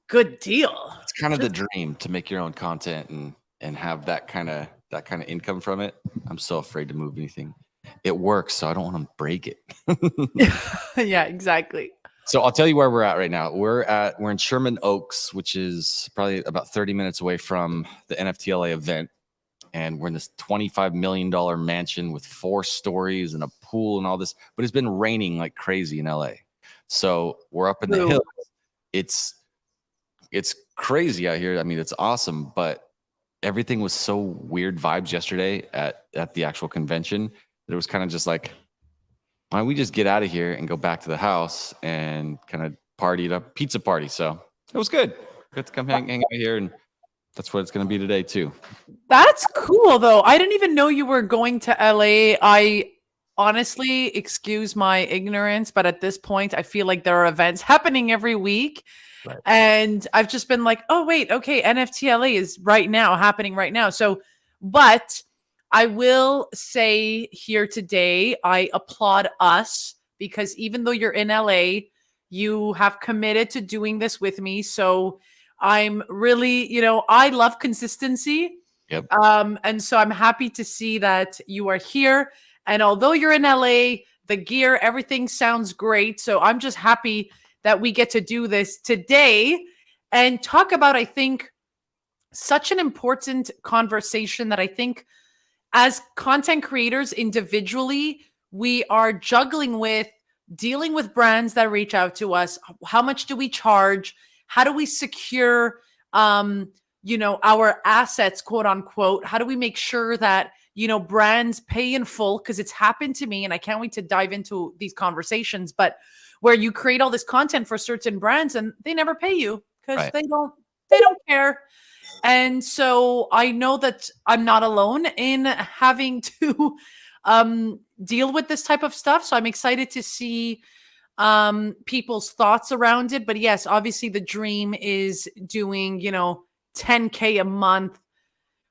Good deal. It's kind of the dream to make your own content and have that kind of income from it. I'm so afraid to move anything. It works, so I don't want to break it. Yeah, exactly. So I'll tell you where we're at right now. We're in Sherman Oaks, which is probably about 30 minutes away from the NFTLA event. And we're in this $25 million mansion with 4 stories and a pool and all this, but it's been raining like crazy in LA. So we're up in the hills. It's crazy out here. I mean, it's awesome, but everything was so weird vibes yesterday at the actual convention that it was kind of just like, why don't we just get out of here and go back to the house and kind of party it up, pizza party. So it was good. Good to come hang out here, and that's what it's going to be today too. That's cool, though. I didn't even know you were going to LA. I honestly, excuse my ignorance, but at this point, I feel like there are events happening every week. Right. And I've just been like, oh, wait, okay, NFTLA is happening right now. So, but I will say here today, I applaud us because even though you're in LA, you have committed to doing this with me. So I'm really, I love consistency. Yep. And so I'm happy to see that you are here. And although you're in LA, the gear, everything sounds great. So I'm just happy that we get to do this today and talk about, I think, such an important conversation that I think as content creators individually, we are juggling with dealing with brands that reach out to us. How much do we charge? How do we secure, our assets, quote unquote? How do we make sure that, brands pay in full? Because it's happened to me and I can't wait to dive into these conversations, but where you create all this content for certain brands and they never pay you because they don't care. And so I know that I'm not alone in having to deal with this type of stuff. So I'm excited to see people's thoughts around it. But yes, obviously the dream is doing, 10K a month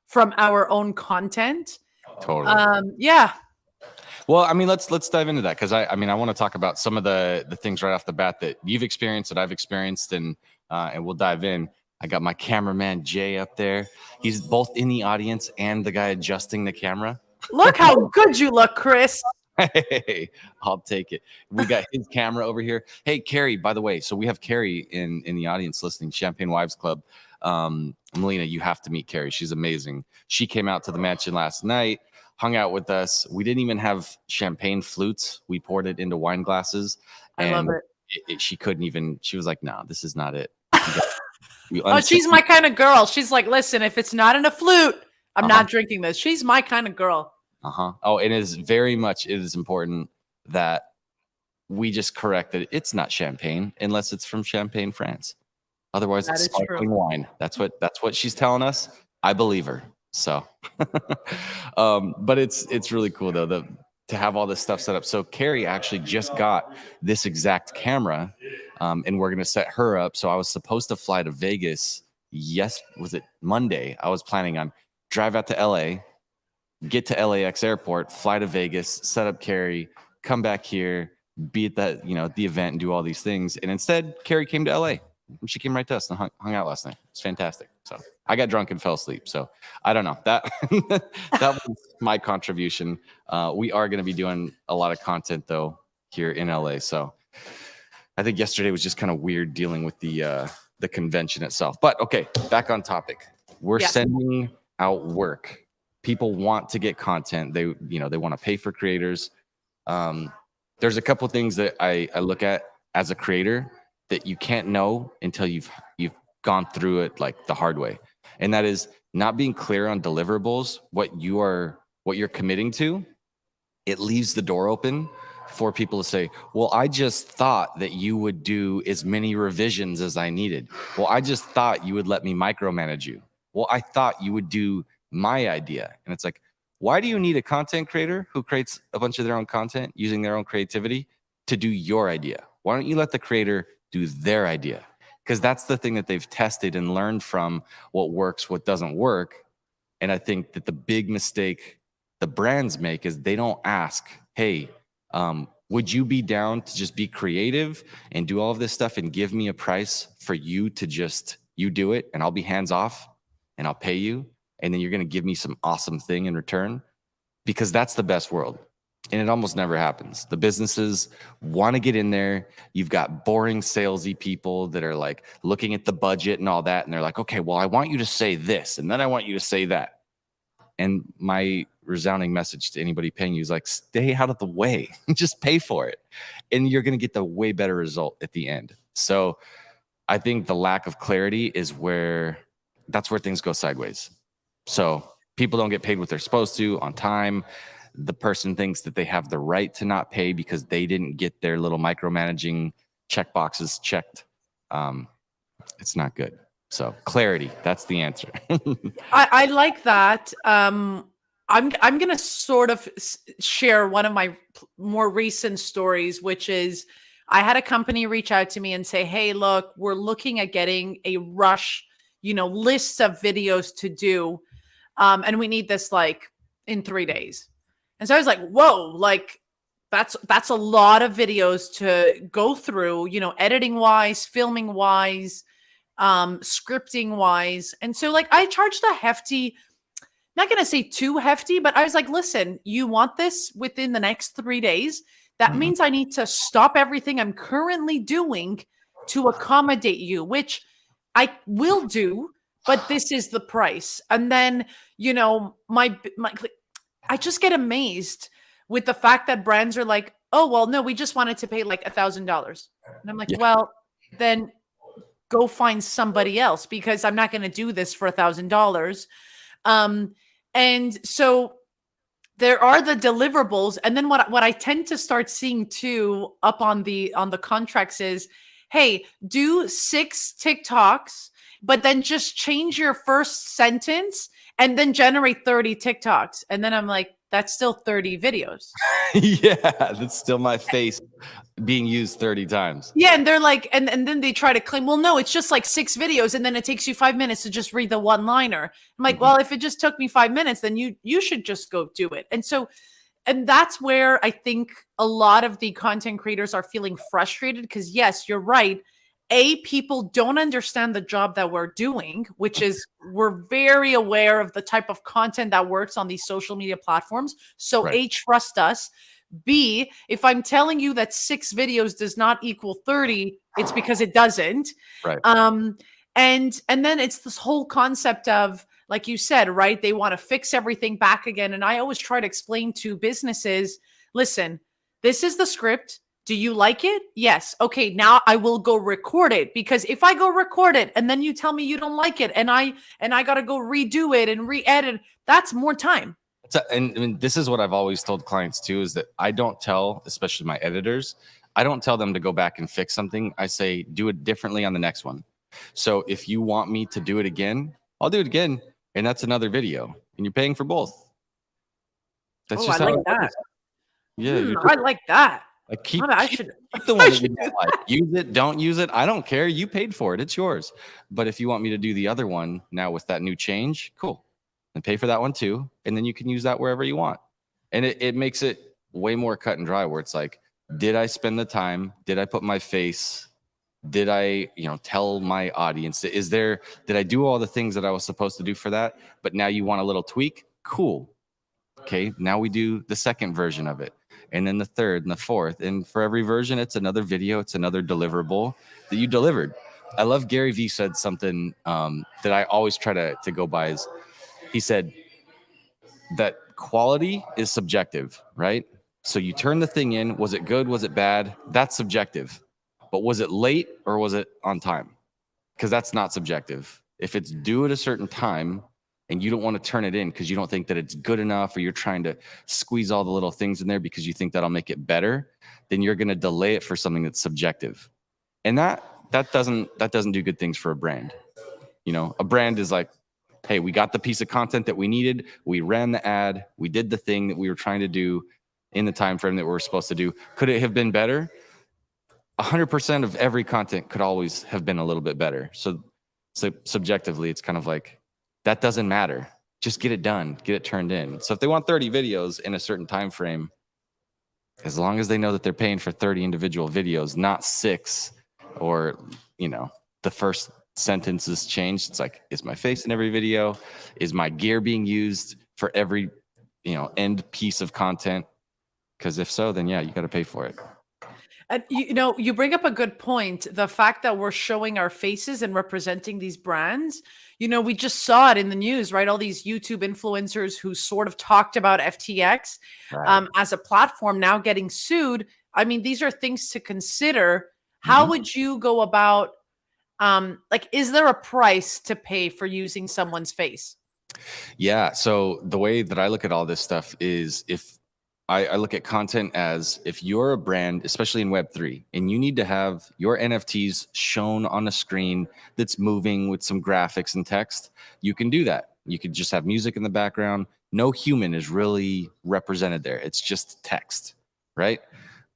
from our own content. Totally. Yeah. Well, I mean, let's dive into that because I want to talk about some of the things right off the bat that you've experienced, that I've experienced, and we'll dive in. I got my cameraman Jay up there. He's both in the audience and the guy adjusting the camera. Look how good you look, Chris. Hey, I'll take it. We got his camera over here. Hey, Carrie, by the way, so we have Carrie in the audience listening, Champagne Wives Club. Melina, you have to meet Carrie. She's amazing. She came out to the mansion last night, hung out with us. We didn't even have champagne flutes. We poured it into wine glasses. And I love it. She couldn't even, she was like, no, this is not it. Oh, she's my kind of girl. She's like, listen, if it's not in a flute, I'm not drinking this. She's my kind of girl. Oh, and it is important that we just correct that it's not champagne unless it's from Champagne, France. Otherwise, it's sparkling wine. That's what she's telling us. I believe her. So, but it's really cool though to have all this stuff set up. So Carrie actually just got this exact camera, and we're gonna set her up. So I was supposed to fly to Vegas. Yes, was it Monday? I was planning on drive out to LA, get to LAX airport, fly to Vegas, set up Carrie, come back here, be at that the event and do all these things. And instead, Carrie came to LA. She came right to us and hung out last night. It's fantastic. So I got drunk and fell asleep. So I don't know. That was my contribution. We are going to be doing a lot of content though here in LA. So I think yesterday was just kind of weird dealing with the convention itself. But okay, back on topic. We're sending out work. People want to get content. They want to pay for creators. There's a couple things that I look at as a creator that you can't know until you've gone through it like the hard way. And that is not being clear on deliverables, what you're committing to. It leaves the door open for people to say, well, I just thought that you would do as many revisions as I needed. Well, I just thought you would let me micromanage you. Well, I thought you would do my idea. And it's like, why do you need a content creator who creates a bunch of their own content using their own creativity to do your idea? Why don't you let the creator do their idea? Because that's the thing that they've tested and learned from what works, what doesn't work. And I think that the big mistake the brands make is they don't ask, hey, what Would you be down to just be creative and do all of this stuff and give me a price for you to just, you do it and I'll be hands off and I'll pay you and then you're going to give me some awesome thing in return? Because that's the best world. And it almost never happens. The businesses want to get in there. You've got boring salesy people that are like looking at the budget and all that. And they're like, okay, well, I want you to say this. And then I want you to say that. And my resounding message to anybody paying you is like, stay out of the way. Just pay for it. And you're going to get the way better result at the end. So I think the lack of clarity is that's where things go sideways. So people don't get paid what they're supposed to on time. The person thinks that they have the right to not pay because they didn't get their little micromanaging checkboxes checked. It's not good. So clarity, that's the answer. I like that. I'm going to sort of share one of my more recent stories, which is I had a company reach out to me and say, hey, look, we're looking at getting a rush, list of videos to do. And we need this like in 3 days. And so I was like, whoa, like that's a lot of videos to go through, editing wise, filming wise, scripting wise. And so like I charged a hefty, not going to say too hefty, but I was like, listen, you want this within the next 3 days. That means I need to stop everything I'm currently doing to accommodate you, which I will do, but this is the price. And then, I just get amazed with the fact that brands are like, oh, well, no, we just wanted to pay like $1,000. And I'm like, well, then go find somebody else because I'm not going to do this for $1,000. And so there are the deliverables. And then what I tend to start seeing too up on the contracts is, hey, do 6 TikToks, but then just change your first sentence and then generate 30 TikToks. And then I'm like, that's still 30 videos. Yeah, that's still my face being used 30 times. Yeah, and they're like, and then they try to claim, well, no, it's just like 6 videos, and then it takes you 5 minutes to just read the one-liner. I'm like, well, if it just took me 5 minutes, then you should just go do it. And that's where I think a lot of the content creators are feeling frustrated because yes, you're right. People don't understand the job that we're doing, which is we're very aware of the type of content that works on these social media platforms. So Right. trust us. B, if I'm telling you that 6 videos does not equal 30, it's because it doesn't. Right. And then it's this whole concept of, like you said, right? They want to fix everything back again. And I always try to explain to businesses, listen, this is the script. Do you like it? Yes. Okay, now I will go record it, because if I go record it and then you tell me you don't like it and I got to go redo it and re-edit, that's more time. And this is what I've always told clients too, is that I don't tell, especially my editors, I don't tell them to go back and fix something. I say, do it differently on the next one. So if you want me to do it again, I'll do it again. And that's another video. And you're paying for both. That's just I how like it that. works. Yeah. I like that. Like keep the one that you don't like. Use it, don't use it. I don't care. You paid for it. It's yours. But if you want me to do the other one now with that new change, cool. And pay for that one too. And then you can use that wherever you want. And it makes it way more cut and dry, where it's like, did I spend the time? Did I put my face? Did I, tell my audience? Did I do all the things that I was supposed to do for that? But now you want a little tweak? Cool. Okay. Now we do the second version of it. And then the third and the fourth. And for every version, it's another video. It's another deliverable that you delivered. I love Gary Vee said something that I always try to go by is, he said that quality is subjective, right? So you turn the thing in. Was it good? Was it bad? That's subjective. But was it late or was it on time? Because that's not subjective. If it's due at a certain time and you don't want to turn it in because you don't think that it's good enough, or you're trying to squeeze all the little things in there because you think that'll make it better, then you're going to delay it for something that's subjective. And that doesn't do good things for a brand. A brand is like, hey, we got the piece of content that we needed. We ran the ad. We did the thing that we were trying to do in the time frame that we were supposed to do. Could it have been better? 100% of every content could always have been a little bit better. So subjectively, it's kind of like, that doesn't matter. Just get it done, get it turned in. So if they want 30 videos in a certain time frame, as long as they know that they're paying for 30 individual videos, not 6, or, you know, the first sentence is changed. It's like, is my face in every video? Is my gear being used for every, you know, end piece of content? Because if so, then yeah, you got to pay for it. And you know, you bring up a good point. The fact that we're showing our faces and representing these brands, you know, we just saw it in the news, right? All these YouTube influencers who sort of talked about FTX as a platform now getting sued. I mean, these are things to consider. How would you go about, like, is there a price to pay for using someone's face? Yeah. So the way that I look at all this stuff is, if I look at content as, if you're a brand, especially in Web3, and you need to have your NFTs shown on a screen that's moving with some graphics and text, you can do that. You could just have music in the background. No human is really represented there. It's just text, right?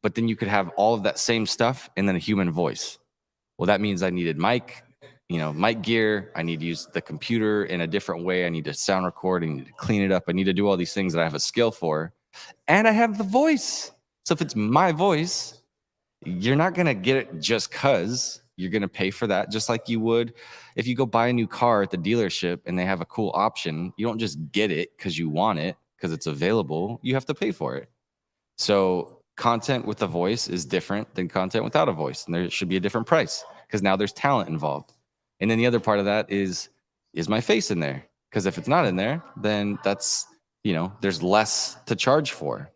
But then you could have all of that same stuff and then a human voice. Well, that means I needed mic gear. I need to use the computer in a different way. I need to sound record. I need to clean it up. I need to do all these things that I have a skill for. And I have the voice. So if it's my voice, you're not going to get it just because. You're going to pay for that, just like you would if you go buy a new car at the dealership and they have a cool option. You don't just get it because you want it, because it's available. You have to pay for it. So content with a voice is different than content without a voice. And there should be a different price, because now there's talent involved. And then the other part of that is my face in there? Because if it's not in there, then that's, you know, there's less to charge for.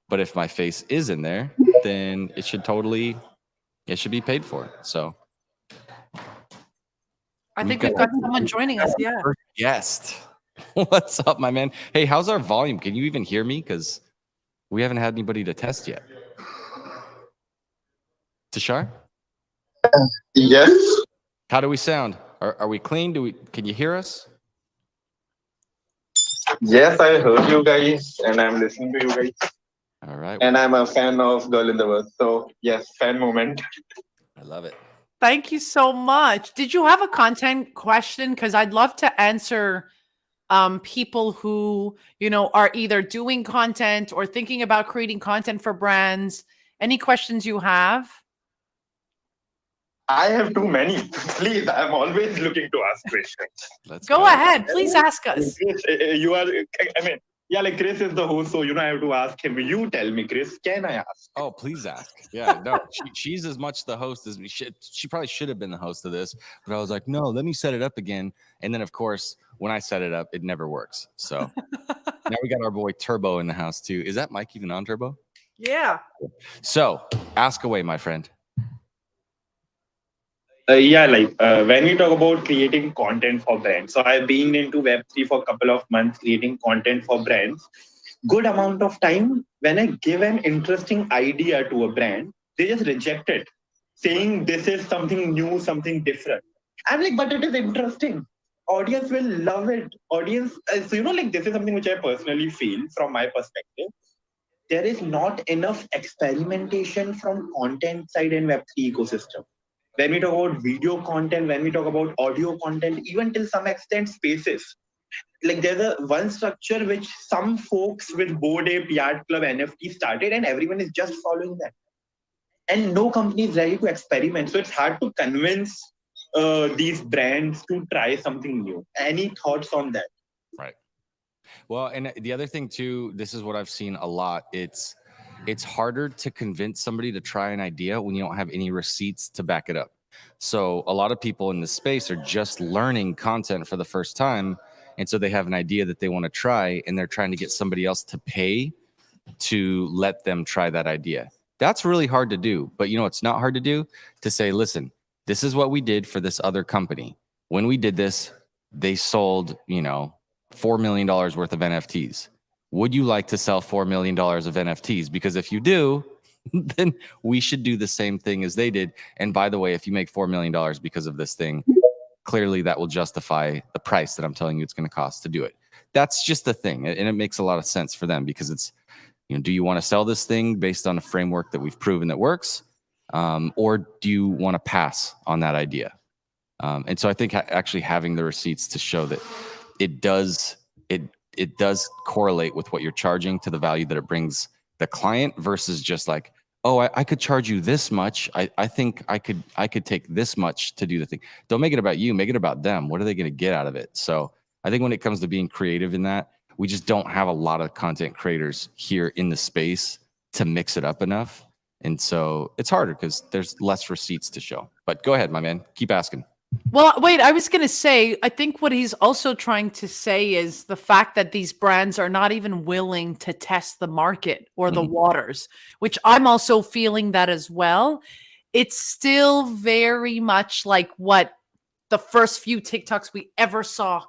But if my face is in there, then it should be paid for. So I think we've got someone joining us. Yeah. First guest. What's up, my man? Hey, how's our volume? Can you even hear me? Because we haven't had anybody to test yet. Tushar? Yes. How do we sound? Are we clean? Can you hear us? Yes, I heard you guys, and I'm listening to you guys. All right. And I'm a fan of Girl in the World. So yes, fan moment. I love it. Thank you so much. Did you have a content question? Because I'd love to answer people who, you know, are either doing content or thinking about creating content for brands. Any questions you have? I have too many. Please, I'm always looking to ask questions. Let's go ahead. Please ask us. Chris, you are, I mean, yeah, like Chris is the host, so, you know, I have to ask him. You tell me, Chris, can I ask? Oh, please ask. Yeah, no, she's as much the host as me. She probably should have been the host of this, but I was like, no, let me set it up again. And then, of course, when I set it up, it never works. So now we got our boy Turbo in the house too. Is that mic even on, Turbo? Yeah. So ask away, my friend. When we talk about creating content for brands, so I've been into Web3 for a couple of months creating content for brands. Good amount of time, when I give an interesting idea to a brand, they just reject it, saying this is something new, something different. I'm like, but it is interesting. Audience will love it. Audience, so, you know, like, this is something which I personally feel from my perspective. There is not enough experimentation from content side in Web3 ecosystem. When we talk about video content, when we talk about audio content, even till some extent spaces, like there's a one structure which some folks with Bored Ape, Yard Club, NFT started, and everyone is just following that. And no company is ready to experiment. So it's hard to convince these brands to try something new. Any thoughts on that? Right. Well, and the other thing too, this is what I've seen a lot. It's harder to convince somebody to try an idea when you don't have any receipts to back it up. So a lot of people in this space are just learning content for the first time. And so they have an idea that they want to try, and they're trying to get somebody else to pay to let them try that idea. That's really hard to do. But you know, it's not hard to do to say, listen, this is what we did for this other company. When we did this, they sold, you know, $4 million worth of NFTs. Would you like to sell $4 million of NFTs? Because if you do, then we should do the same thing as they did. And by the way, if you make $4 million because of this thing, clearly that will justify the price that I'm telling you it's going to cost to do it. That's just the thing. And it makes a lot of sense for them, because it's, you know, do you want to sell this thing based on a framework that we've proven that works? Or do you want to pass on that idea? And so I think actually having the receipts to show that it does correlate with what you're charging to the value that it brings the client versus just like, oh, I could charge you this much. I think I could take this much to do the thing. Don't make it about you. Make it about them. What are they going to get out of it? So I think when it comes to being creative in that, we just don't have a lot of content creators here in the space to mix it up enough. And so it's harder because there's less receipts to show. But go ahead, my man. Keep asking. Well, wait, I was going to say, I think what he's also trying to say is the fact that these brands are not even willing to test the market or the waters, which I'm also feeling that as well. It's still very much like what the first few TikToks we ever saw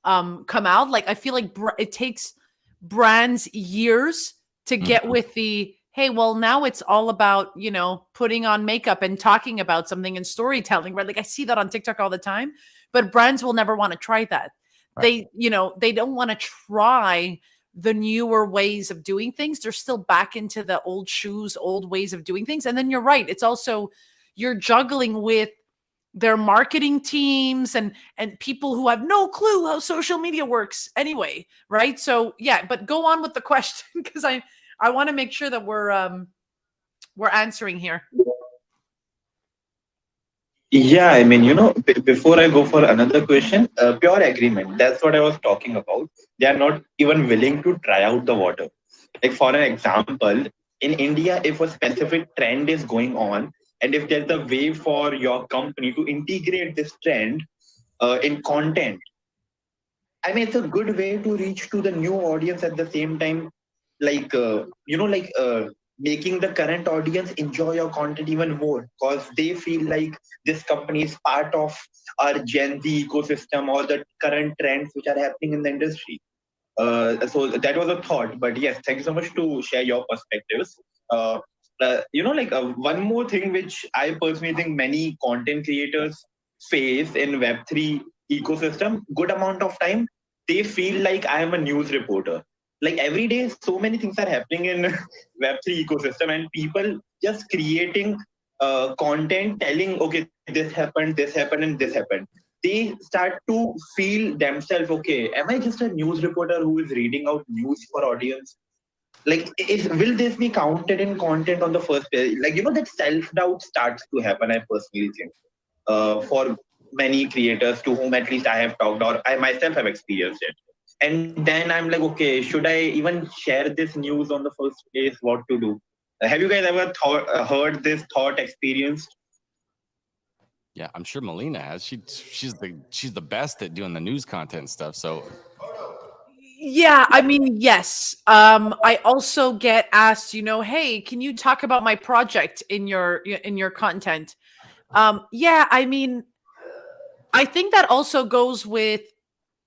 come out. Like, I feel like it takes brands years to get with the, hey, well, now it's all about, you know, putting on makeup and talking about something and storytelling, right? Like I see that on TikTok all the time, but brands will never want to try that. Right. They, you know, they don't want to try the newer ways of doing things. They're still back into the old shoes, old ways of doing things. And then you're right. It's also, you're juggling with their marketing teams and people who have no clue how social media works anyway, right? So yeah, but go on with the question because I want to make sure that we're answering here. Yeah, I mean, you know, before I go for another question, pure agreement. That's what I was talking about. They are not even willing to try out the water. Like for an example, in India, if a specific trend is going on, and if there's a way for your company to integrate this trend in content, I mean, it's a good way to reach to the new audience at the same time, like making the current audience enjoy your content even more because they feel like this company is part of our Gen Z ecosystem or the current trends which are happening in the industry. So that was a thought, but yes, thank you so much to share your perspectives. One more thing which I personally think many content creators face in Web3 ecosystem, good amount of time, they feel like I am a news reporter. Like every day, so many things are happening in Web3 ecosystem and people just creating content telling, okay, this happened, and this happened. They start to feel themselves, okay, am I just a news reporter who is reading out news for audience? Like, will this be counted in content on the first page? Like, you know, that self-doubt starts to happen, I personally think, for many creators to whom at least I have talked or I myself have experienced it. And then I'm like, okay, should I even share this news on the first place? What to do? Have you guys ever heard this thought experienced? Yeah, I'm sure Melina has. She's the best at doing the news content stuff. So yeah, I mean, yes. I also get asked, you know, hey, can you talk about my project in your content? Yeah, I mean, I think that also goes with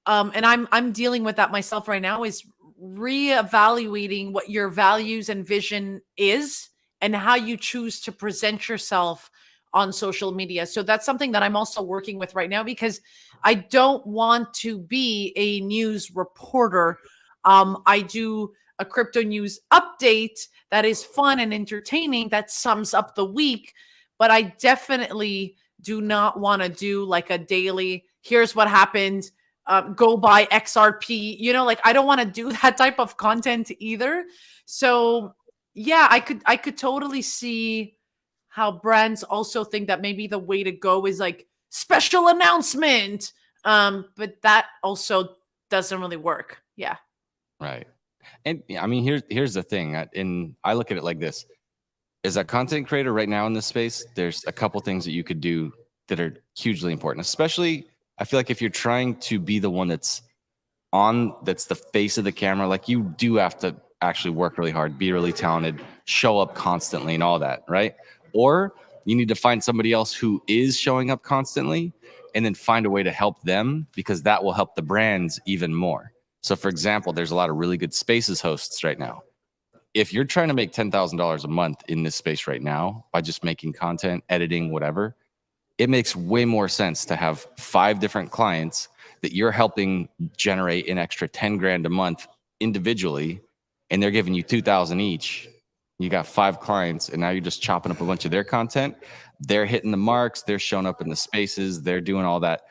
and I'm dealing with that myself right now, is reevaluating what your values and vision is and how you choose to present yourself on social media. So that's something that I'm also working with right now because I don't want to be a news reporter. I do a crypto news update that is fun and entertaining, that sums up the week, but I definitely do not want to do like a daily, here's what happened, go buy XRP, you know, like I don't want to do that type of content either. So yeah, I could totally see how brands also think that maybe the way to go is like special announcement. But that also doesn't really work. Yeah. Right. And I mean, here's the thing. I look at it like this. As a content creator right now in this space, there's a couple things that you could do that are hugely important. Especially, I feel like if you're trying to be the one that's the face of the camera, like you do have to actually work really hard, be really talented, show up constantly and all that, right? Or you need to find somebody else who is showing up constantly and then find a way to help them because that will help the brands even more. So for example, there's a lot of really good Spaces hosts right now. If you're trying to make $10,000 a month in this space right now by just making content, editing, whatever, it makes way more sense to have 5 different clients that you're helping generate an extra 10 grand a month individually, and they're giving you 2,000 each. You got 5 clients, and now you're just chopping up a bunch of their content. They're hitting the marks. They're showing up in the spaces. They're doing all that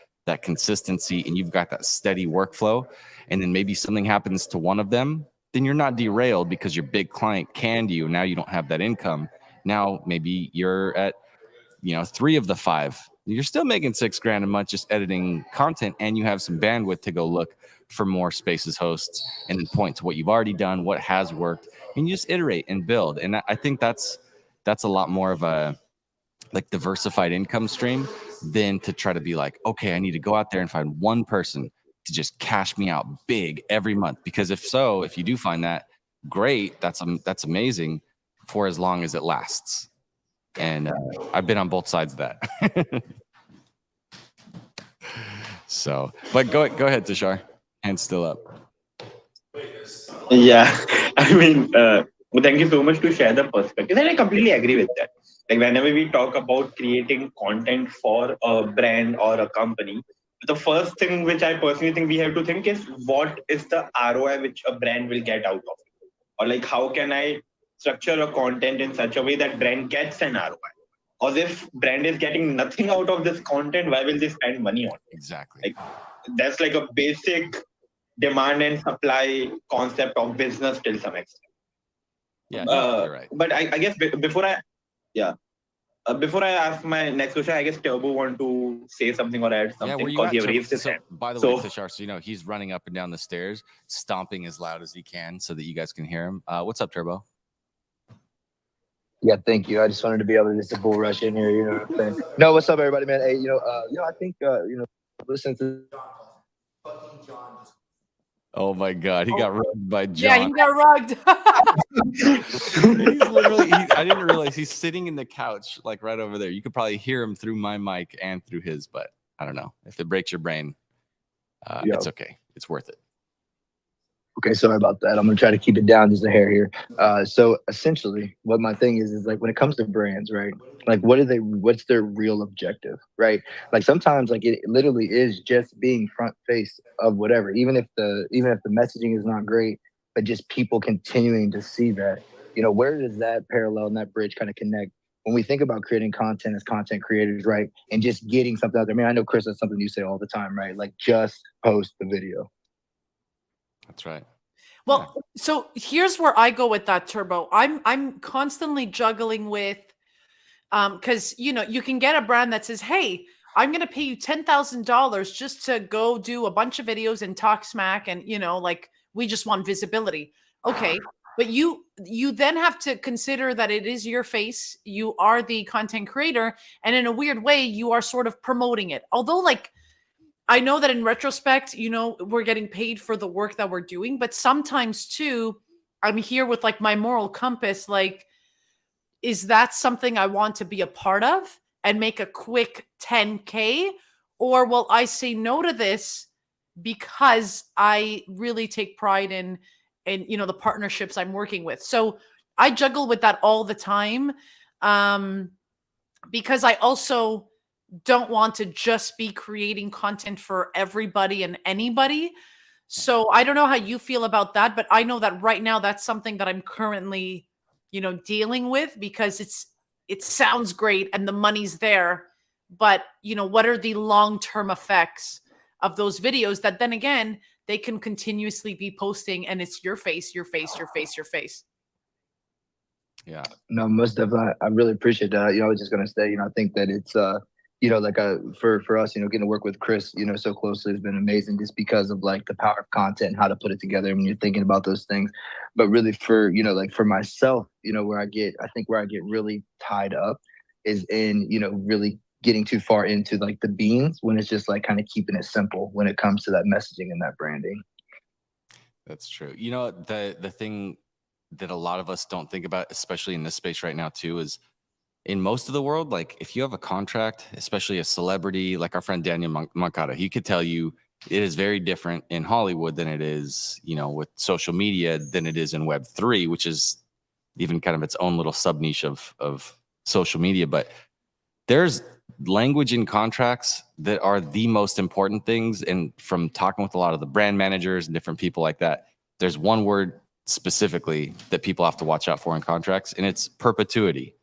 consistency, and you've got that steady workflow. And then maybe something happens to one of them, then you're not derailed because your big client canned you. Now you don't have that income. Now maybe you're at, 3 of the 5. You're still making $6,000 a month just editing content, and you have some bandwidth to go look for more Spaces hosts and then point to what you've already done, what has worked, and you just iterate and build. And I think that's a lot more of a like diversified income stream than to try to be like, okay, I need to go out there and find one person to just cash me out big every month. Because if you do find that, great, that's amazing for as long as it lasts. And I've been on both sides of that. So, but go ahead, Tushar. Hands still up. Yeah, I mean, thank you so much to share the perspective, and I completely agree with that. Like whenever we talk about creating content for a brand or a company, the first thing which I personally think we have to think is what is the ROI which a brand will get out of it, or like how can I structure a content in such a way that brand gets an ROI. Or if brand is getting nothing out of this content, why will they spend money on it? Exactly. Like that's like a basic demand and supply concept of business till some extent. Yeah, no, you're right. But I guess before I ask my next question, I guess Turbo want to say something or add something because he raised his hand. By the way, Tushar, so he's running up and down the stairs, stomping as loud as he can so that you guys can hear him. What's up, Turbo? Yeah, thank you. I just wanted to be able to just bull rush in here. You know what I'm saying? No, what's up, everybody, man? Hey, I think listen to. Oh my God, he got rugged by John. Yeah, he got rugged. He's literally. I didn't realize he's sitting in the couch, like right over there. You could probably hear him through my mic and through his, but I don't know if it breaks your brain. It's okay. It's worth it. Okay, sorry about that. I'm gonna try to keep it down just a hair here. So essentially, what my thing is like when it comes to brands, right? Like, what's their real objective, right? Like sometimes, like it literally is just being front face of whatever, even if the messaging is not great, but just people continuing to see that. Where does that parallel and that bridge kind of connect? When we think about creating content as content creators, right, and just getting something out there. I mean, I know Chris, that's something you say all the time, right? Like just post the video. That's right. Well, so here's where I go with that, Turbo. I'm constantly juggling with, because you can get a brand that says, "Hey, I'm going to pay you $10,000 just to go do a bunch of videos and talk smack, and like we just want visibility." Okay, but you then have to consider that it is your face. You are the content creator, and in a weird way, you are sort of promoting it. Although, like, I know that in retrospect, we're getting paid for the work that we're doing, but sometimes too, I'm here with like my moral compass. Like, is that something I want to be a part of and make a quick 10K? Or will I say no to this because I really take pride in the partnerships I'm working with? So I juggle with that all the time, because I also don't want to just be creating content for everybody and anybody. So I don't know how you feel about that, but I know that right now that's something that I'm currently, dealing with, because it sounds great and the money's there, but what are the long-term effects of those videos that then again, they can continuously be posting and it's your face, your face, your face, your face. Yeah. No, most definitely. I really appreciate that. I was just gonna say, I think that it's like for us, getting to work with Chris, so closely has been amazing just because of like the power of content and how to put it together when you're thinking about those things. But really for, like for myself, where I get really tied up is in, really getting too far into like the beans when it's just like kind of keeping it simple when it comes to that messaging and that branding. That's true. The thing that a lot of us don't think about, especially in this space right now too, is in most of the world, like if you have a contract, especially a celebrity, like our friend Daniel Moncada, he could tell you it is very different in Hollywood than it is, with social media than it is in Web3, which is even kind of its own little sub niche of social media. But there's language in contracts that are the most important things. And from talking with a lot of the brand managers and different people like that, there's one word specifically that people have to watch out for in contracts, and it's perpetuity.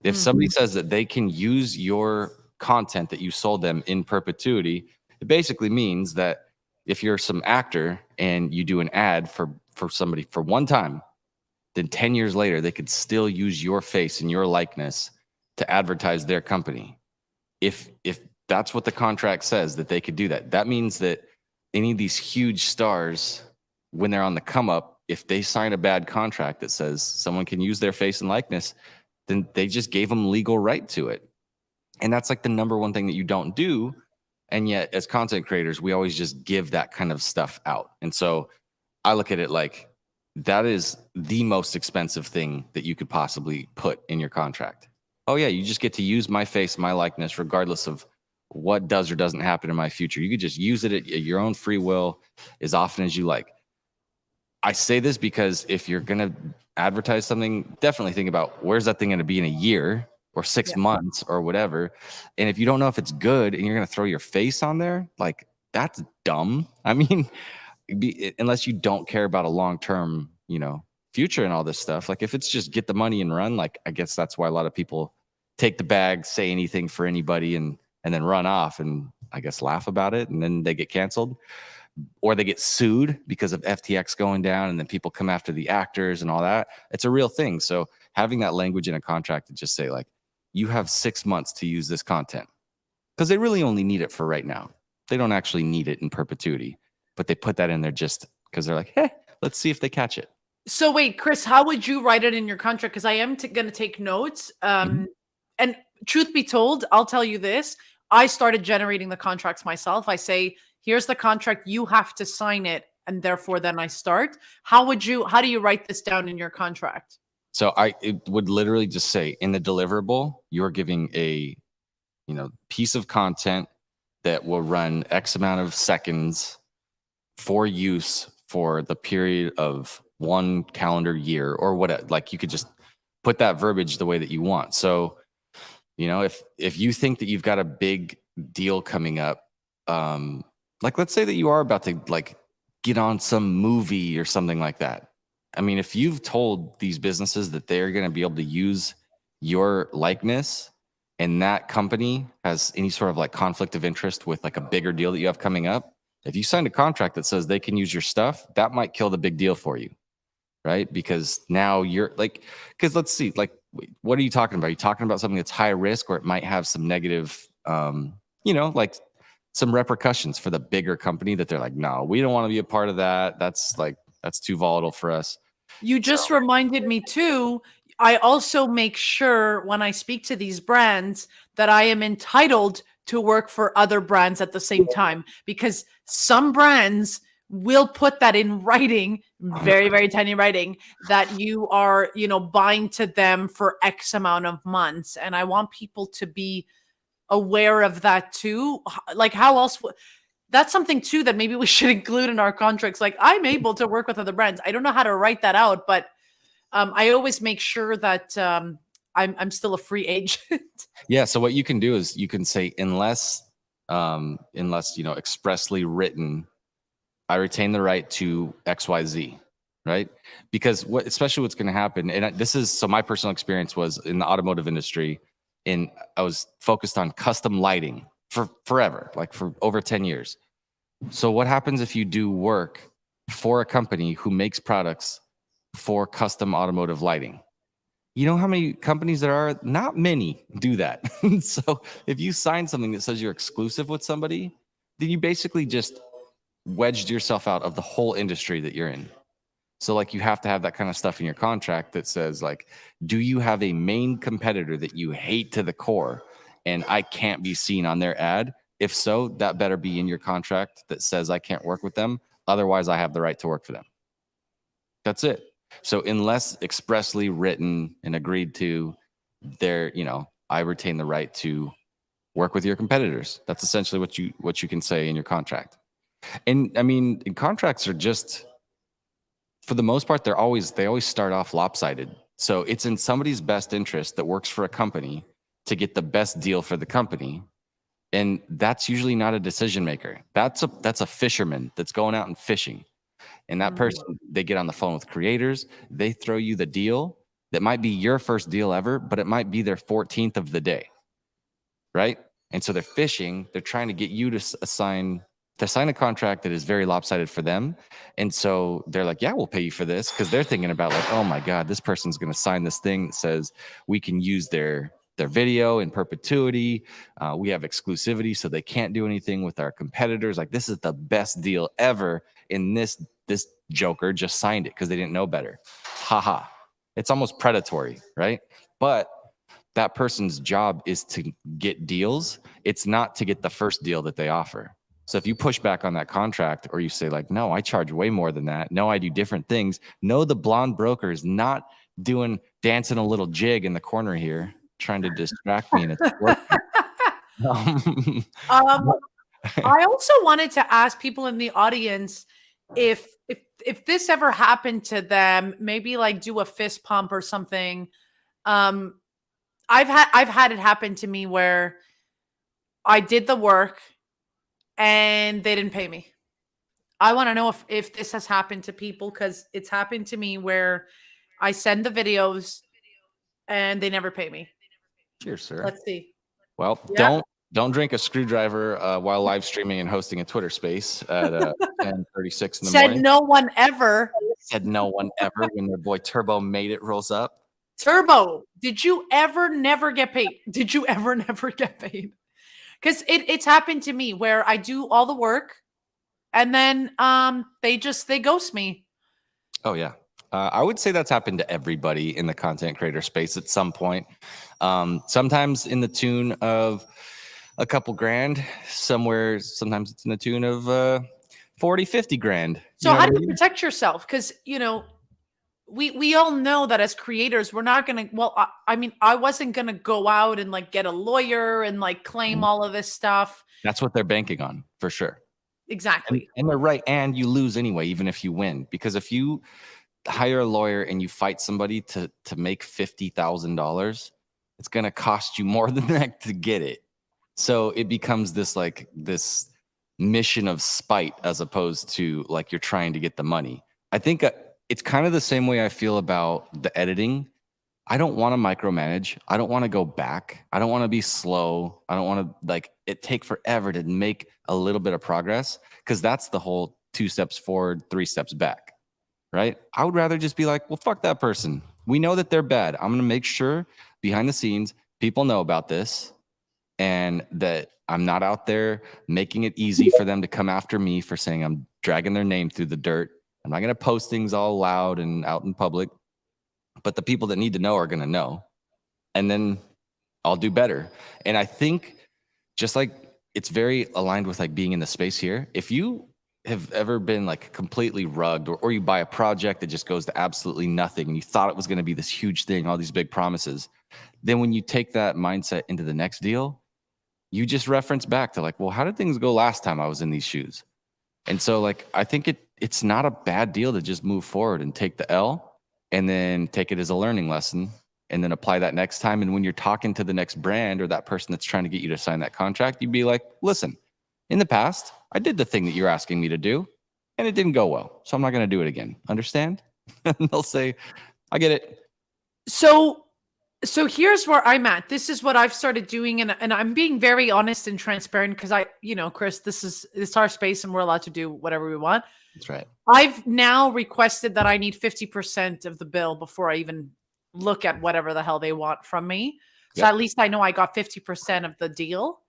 If somebody says that they can use your content that you sold them in perpetuity, it basically means that if you're some actor and you do an ad for for somebody for one time, then 10 years later, they could still use your face and your likeness to advertise their company. If that's what the contract says, that they could do that, that means that any of these huge stars, when they're on the come up, if they sign a bad contract that says someone can use their face and likeness, then they just gave them legal right to it. And that's like the number one thing that you don't do. And yet, as content creators, we always just give that kind of stuff out. And so I look at it like that is the most expensive thing that you could possibly put in your contract. Oh, yeah, you just get to use my face, my likeness, regardless of what does or doesn't happen in my future. You could just use it at your own free will as often as you like. I say this because if you're going to advertise something, definitely think about where's that thing going to be in a year or 6 months or whatever. And if you don't know if it's good and you're going to throw your face on there, like that's dumb. I mean, unless you don't care about a long-term, future and all this stuff. Like if it's just get the money and run, like I guess that's why a lot of people take the bag, say anything for anybody and then run off and I guess laugh about it. And then they get canceled or they get sued because of FTX going down and then people come after the actors and all that. It's a real thing. So having that language in a contract to just say like, you have 6 months to use this content because they really only need it for right now. They don't actually need it in perpetuity, but they put that in there just because they're like, hey, let's see if they catch it. So wait, Chris, how would you write it in your contract? Because I am going to take notes. And truth be told, I'll tell you this. I started generating the contracts myself. I say, here's the contract. You have to sign it. And therefore, then I start. How do you write this down in your contract? So it would literally just say in the deliverable, you're giving a, piece of content that will run X amount of seconds for use for the period of 1 calendar year or what, like you could just put that verbiage the way that you want. So, if you think that you've got a big deal coming up, like let's say that you are about to like get on some movie or something like that. I mean, if you've told these businesses that they're going to be able to use your likeness and that company has any sort of like conflict of interest with like a bigger deal that you have coming up, if you signed a contract that says they can use your stuff, that might kill the big deal for you, right? Because now you're like, because let's see, like, what are you talking about? Are you talking about something that's high risk or it might have some negative, like some repercussions for the bigger company that they're like, no, we don't want to be a part of that. That's too volatile for us. You just reminded me too. I also make sure when I speak to these brands that I am entitled to work for other brands at the same time, because some brands will put that in writing, very, very tiny writing, that you are, buying to them for X amount of months. And I want people to be aware of that too. Like how else that's something too that maybe we should include in our contracts. Like I'm able to work with other brands. I don't know how to write that out, but I always make sure that I'm still a free agent. Yeah. So what you can do is you can say, unless expressly written, I retain the right to XYZ, right? Because especially what's going to happen, and so my personal experience was in the automotive industry, and I was focused on custom lighting for forever, like for over 10 years. So what happens if you do work for a company who makes products for custom automotive lighting? You know how many companies there are? Not many do that. So if you sign something that says you're exclusive with somebody, then you basically just wedged yourself out of the whole industry that you're in. So like you have to have that kind of stuff in your contract that says like, do you have a main competitor that you hate to the core and I can't be seen on their ad? If so, that better be in your contract that says I can't work with them. Otherwise, I have the right to work for them. That's it. So unless expressly written and agreed to, I retain the right to work with your competitors. That's essentially what you can say in your contract. And I mean, contracts are just, for the most part, they always start off lopsided. So it's in somebody's best interest that works for a company to get the best deal for the company. And that's usually not a decision maker. That's a fisherman that's going out and fishing. And that person, they get on the phone with creators. They throw you the deal that might be your first deal ever, but it might be their 14th of the day, right? And so they're fishing. They're trying to get you to assign they sign a contract that is very lopsided for them. And so they're like, yeah, we'll pay you for this. Cause they're thinking about like, oh my God, this person's going to sign this thing that says we can use their video in perpetuity. We have exclusivity, so they can't do anything with our competitors. Like, this is the best deal ever. And this joker just signed it because they didn't know better. Haha. It's almost predatory, right? But that person's job is to get deals. It's not to get the first deal that they offer. So if you push back on that contract, or you say like, no, I charge way more than that. No, I do different things. No, the blonde broker is not dancing a little jig in the corner here, trying to distract me, and it's working. I also wanted to ask people in the audience if this ever happened to them, maybe like do a fist pump or something. I've had it happen to me where I did the work and they didn't pay me. I want to know if this has happened to people, because it's happened to me where I send the videos and they never pay me. Cheers, sir. Let's see. Well, Yeah. Don't drink a screwdriver while live streaming and hosting a Twitter space at 10:36 in the Said morning. no one ever. Said no one ever when their boy Turbo made it rolls up. Turbo, did you ever never get paid? Did you ever never get paid? Because it's happened to me where I do all the work and then they ghost me. Oh yeah. I would say that's happened to everybody in the content creator space at some point. Sometimes in the tune of a couple grand, sometimes it's in the tune of 40, 50 grand. So how do you protect yourself? Because, we all know that as creators, we're not going to, I wasn't going to go out and like get a lawyer and like claim all of this stuff. That's what they're banking on, for sure. Exactly. And they're right. And you lose anyway, even if you win, because if you hire a lawyer and you fight somebody to make $50,000, it's going to cost you more than that to get it. So it becomes this mission of spite, as opposed to like you're trying to get the money. I think it's kind of the same way I feel about the editing. I don't want to micromanage. I don't want to go back. I don't want to be slow. I don't want to it take forever to make a little bit of progress, because that's the whole 2 steps forward, 3 steps back, right? I would rather just be like, well, fuck that person. We know that they're bad. I'm going to make sure behind the scenes people know about this, and that I'm not out there making it easy for them to come after me for saying I'm dragging their name through the dirt. I'm not going to post things all loud and out in public, but the people that need to know are going to know, and then I'll do better. And I think just like it's very aligned with like being in the space here. If you have ever been like completely rugged, or you buy a project that just goes to absolutely nothing and you thought it was going to be this huge thing, all these big promises, then when you take that mindset into the next deal, you just reference back to like, well, how did things go last time I was in these shoes? And so like, I think it's not a bad deal to just move forward and take the L, and then take it as a learning lesson, and then apply that next time. And when you're talking to the next brand or that person that's trying to get you to sign that contract, you'd be like, listen, in the past, I did the thing that you're asking me to do and it didn't go well, so I'm not going to do it again. Understand? And they'll say, I get it. So here's where I'm at. This is what I've started doing, and I'm being very honest and transparent, because Chris, it's our space and we're allowed to do whatever we want. That's right. I've now requested that I need 50% of the bill before I even look at whatever the hell they want from me. So Yep. at least I know I got 50% of the deal.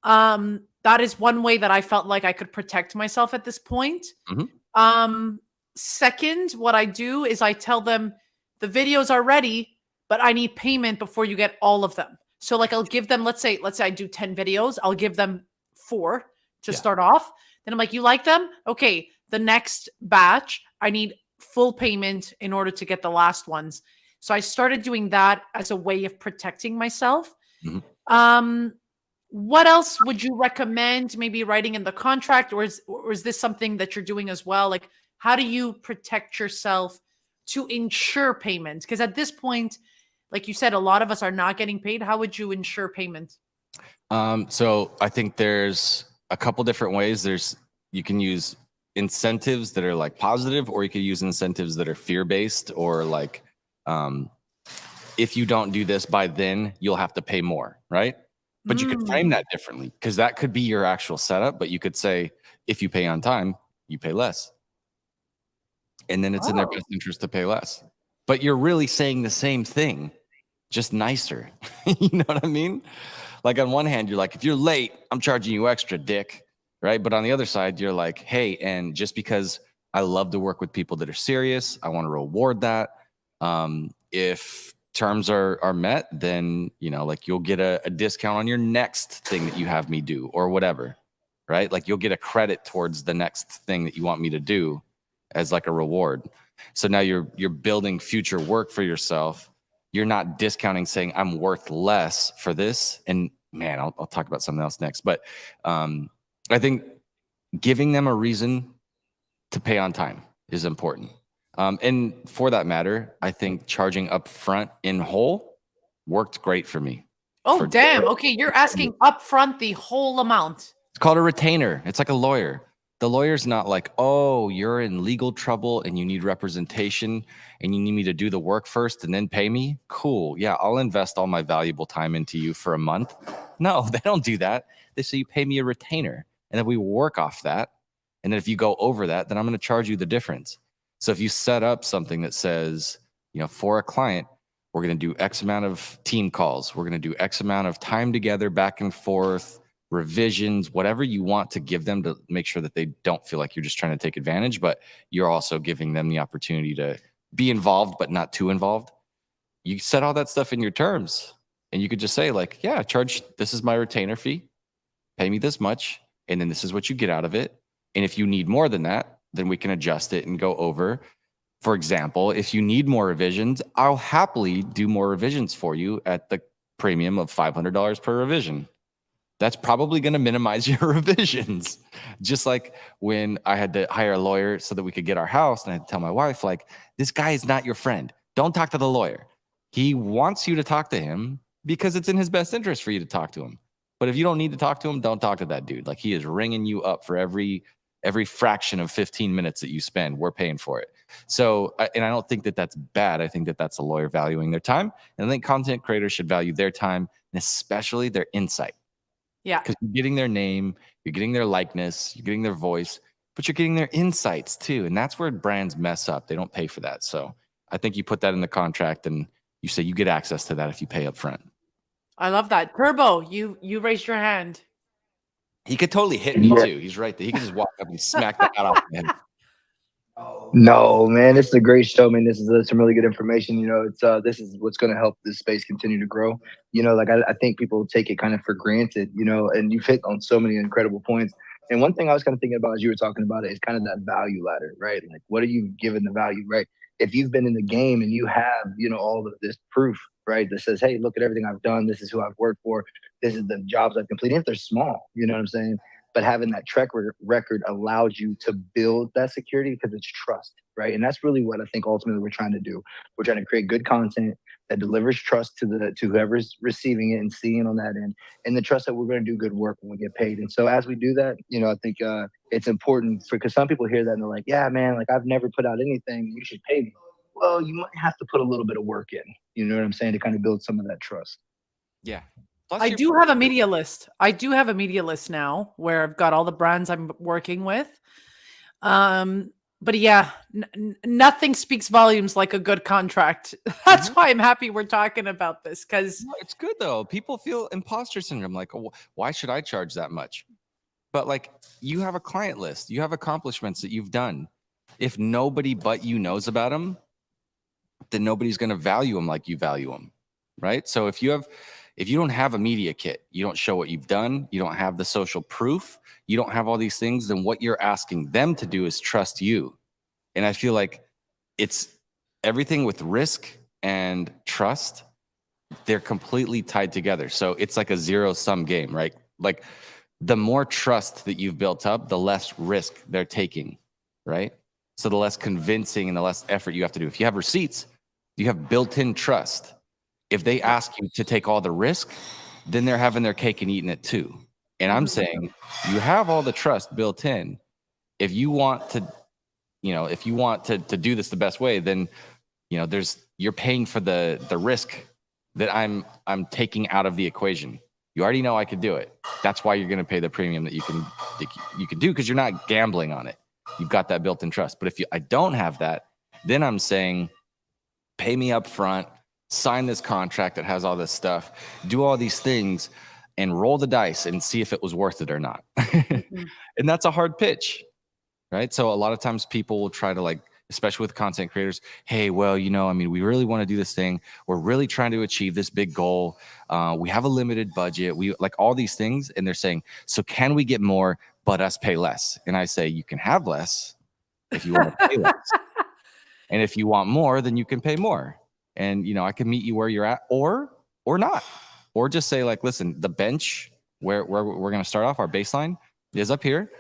That is one way that I felt like I could protect myself at this point. Mhm. Second, what I do is I tell them the videos are ready, but I need payment before you get all of them. So like I'll give them, let's say I do 10 videos, I'll give them 4 to start off. Then I'm like, you like them? Okay, the next batch, I need full payment in order to get the last ones. So I started doing that as a way of protecting myself. Mhm. What else would you recommend? Maybe writing in the contract, or is this something that you're doing as well? Like, how do you protect yourself to ensure payment? Because at this point, like you said, a lot of us are not getting paid. How would you ensure payment? So I think there's a couple different ways. You can use incentives that are like positive, or you could use incentives that are fear-based, or like, if you don't do this by then, you'll have to pay more, right? But you could frame that differently, because that could be your actual setup. But you could say, if you pay on time, you pay less. And then it's in their best interest to pay less. But you're really saying the same thing, just nicer. You know what I mean? Like on one hand, you're like, if you're late, I'm charging you extra, dick. Right? But on the other side, you're like, hey, and just because I love to work with people that are serious, I want to reward that. If terms are met, then, you know, like you'll get a discount on your next thing that you have me do or whatever, right? Like you'll get a credit towards the next thing that you want me to do as like a reward. So now you're building future work for yourself. You're not discounting, saying I'm worth less for this. And man, I'll talk about something else next. But I think giving them a reason to pay on time is important. And for that matter, I think charging up front in whole worked great for me. Oh, damn. Okay, you're asking upfront the whole amount. It's called a retainer. It's like a lawyer. The lawyer's not like, oh, you're in legal trouble and you need representation and you need me to do the work first and then pay me. Cool. Yeah, I'll invest all my valuable time into you for a month. No, they don't do that. They say you pay me a retainer and then we work off that. And then if you go over that, then I'm going to charge you the difference. So if you set up something that says, you know, for a client, we're going to do X amount of team calls. We're going to do X amount of time together, back and forth, revisions, whatever you want to give them to make sure that they don't feel like you're just trying to take advantage, but you're also giving them the opportunity to be involved, but not too involved. You set all that stuff in your terms and you could just say like, yeah, this is my retainer fee, pay me this much. And then this is what you get out of it. And if you need more than that, then we can adjust it and go over. For example, if you need more revisions, I'll happily do more revisions for you at the premium of $500 per revision. That's probably going to minimize your revisions. Just like when I had to hire a lawyer so that we could get our house, and I had to tell my wife, like, this guy is not your friend. Don't talk to the lawyer. He wants you to talk to him because it's in his best interest for you to talk to him. But if you don't need to talk to him, don't talk to that dude. Like, he is ringing you up for every fraction of 15 minutes that you spend. We're paying for it. So, and I don't think that that's bad. I think that that's a lawyer valuing their time. And I think content creators should value their time and especially their insight. Yeah. Because you're getting their name, you're getting their likeness, you're getting their voice, but you're getting their insights too. And that's where brands mess up. They don't pay for that. So I think you put that in the contract and you say you get access to that if you pay up front. I love that. Turbo, you raised your hand. He could totally hit me too. He's right there. He could just walk up and smack the hat off him. No, man, this is a great show, man. This is some really good information. You know, it's this is what's going to help this space continue to grow. You know, like I think people take it kind of for granted, you know, and you've hit on so many incredible points. And one thing I was kind of thinking about as you were talking about it is kind of that value ladder, right? Like, what are you giving the value, right? If you've been in the game and you have, you know, all of this proof, right, that says, hey, look at everything I've done. This is who I've worked for. This is the jobs I've completed. If they're small, you know what I'm saying? But having that track record allows you to build that security because it's trust, right? And that's really what I think ultimately we're trying to do. We're trying to create good content that delivers trust to whoever's receiving it and seeing on that end, and the trust that we're going to do good work when we get paid. And so as we do that, you know, I think it's important because some people hear that and they're like, yeah, man, like I've never put out anything. You should pay me. Well, you might have to put a little bit of work in, you know what I'm saying, to kind of build some of that trust. Yeah. I do have a media list. I do have a media list now where I've got all the brands I'm working with. But yeah, nothing speaks volumes like a good contract. That's why I'm happy we're talking about this, because it's good though. People feel imposter syndrome. Like, oh, why should I charge that much? But like, you have a client list. You have accomplishments that you've done. If nobody but you knows about them, then nobody's going to value them like you value them, right? So if you don't have a media kit, you don't show what you've done, you don't have the social proof, you don't have all these things, then what you're asking them to do is trust you. And I feel like it's everything with risk and trust, they're completely tied together. So it's like a zero-sum game, right? Like the more trust that you've built up, the less risk they're taking, right? So the less convincing and the less effort you have to do. If you have receipts, you have built-in trust. If they ask you to take all the risk, then they're having their cake and eating it too. And I'm saying you have all the trust built in. If you want to, you know, if you want to do this the best way, then, you know, you're paying for the risk that I'm taking out of the equation. You already know I could do it. That's why you're going to pay the premium that you can do, because you're not gambling on it. You've got that built-in trust. But if I don't have that, then I'm saying, pay me up front, sign this contract that has all this stuff, do all these things, and roll the dice and see if it was worth it or not. Mm-hmm. And that's a hard pitch, right? So a lot of times people will try to, like, especially with content creators, hey, well, you know, I mean, we really want to do this thing. We're really trying to achieve this big goal. We have a limited budget. We like all these things. And they're saying, so can we get more, but us pay less? And I say, you can have less if you want to pay less. And if you want more, then you can pay more. And, you know, I can meet you where you're at, or not, or just say, like, listen, the bench where we're going to start off, our baseline is up here.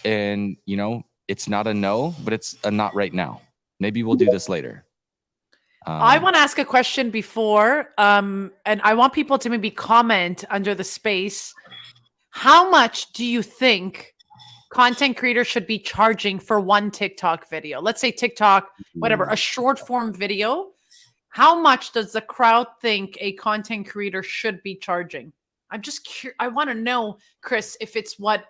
And, you know, it's not a no, but it's a not right now. Maybe we'll do this later. I want to ask a question before, and I want people to maybe comment under the space. How much do you think content creators should be charging for one TikTok video? Let's say TikTok, whatever, a short form video. How much does the crowd think a content creator should be charging? I'm just curious. I want to know, Chris, if it's what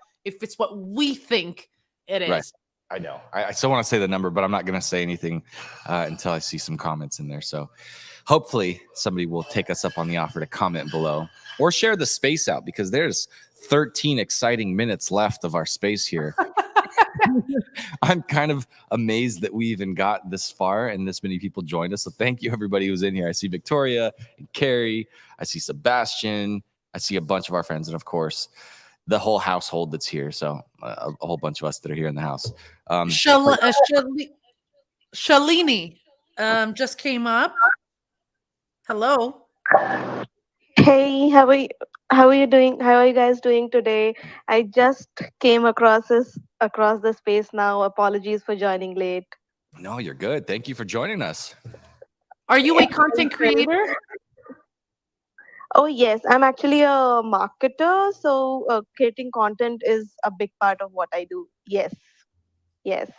we think it is. Right. I know. I still want to say the number, but I'm not going to say anything until I see some comments in there. So hopefully somebody will take us up on the offer to comment below or share the space out, because there's 13 exciting minutes left of our space here. I'm kind of amazed that we even got this far and this many people joined us. So thank you, everybody who's in here. I see Victoria and Carrie. I see Sebastian. I see a bunch of our friends. And of course, the whole household that's here. So a whole bunch of us that are here in the house. Shalini just came up. Hello. Hey, how are you doing? How are you guys doing today? I just came across the space now. Apologies for joining late. No, you're good. Thank you for joining us. Are you a content creator? Oh, yes. I'm actually a marketer. So creating content is a big part of what I do. Yes. Yes.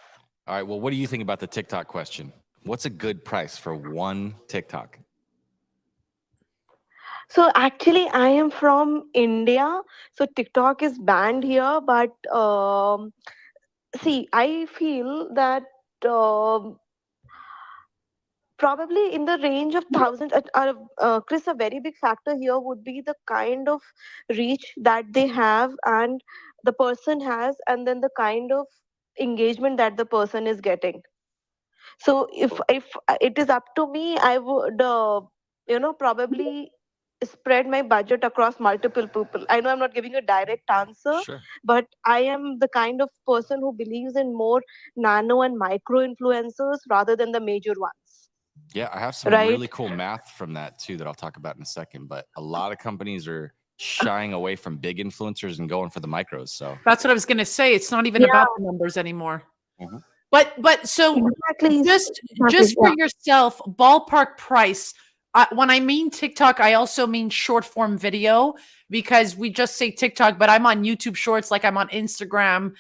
All right. Well, what do you think about the TikTok question? What's a good price for one TikTok? So actually, I am from India. So TikTok is banned here. But see, I feel that probably in the range of thousands. Chris, a very big factor here would be the kind of reach that they have and the person has, and then the kind of engagement that the person is getting. So if it is up to me, I would probably spread my budget across multiple people. I know I'm not giving a direct answer, Sure. but I am the kind of person who believes in more nano and micro influencers rather than the major ones. Yeah, I have some really cool math from that too that I'll talk about in a second. But a lot of companies are shying away from big influencers and going for the micros. So that's what I was going to say. It's not even about the numbers anymore. Mm-hmm. But so exactly. just for yourself, ballpark price. When I mean TikTok, I also mean short form video, because we just say TikTok, but I'm on YouTube Shorts, like I'm on Instagram.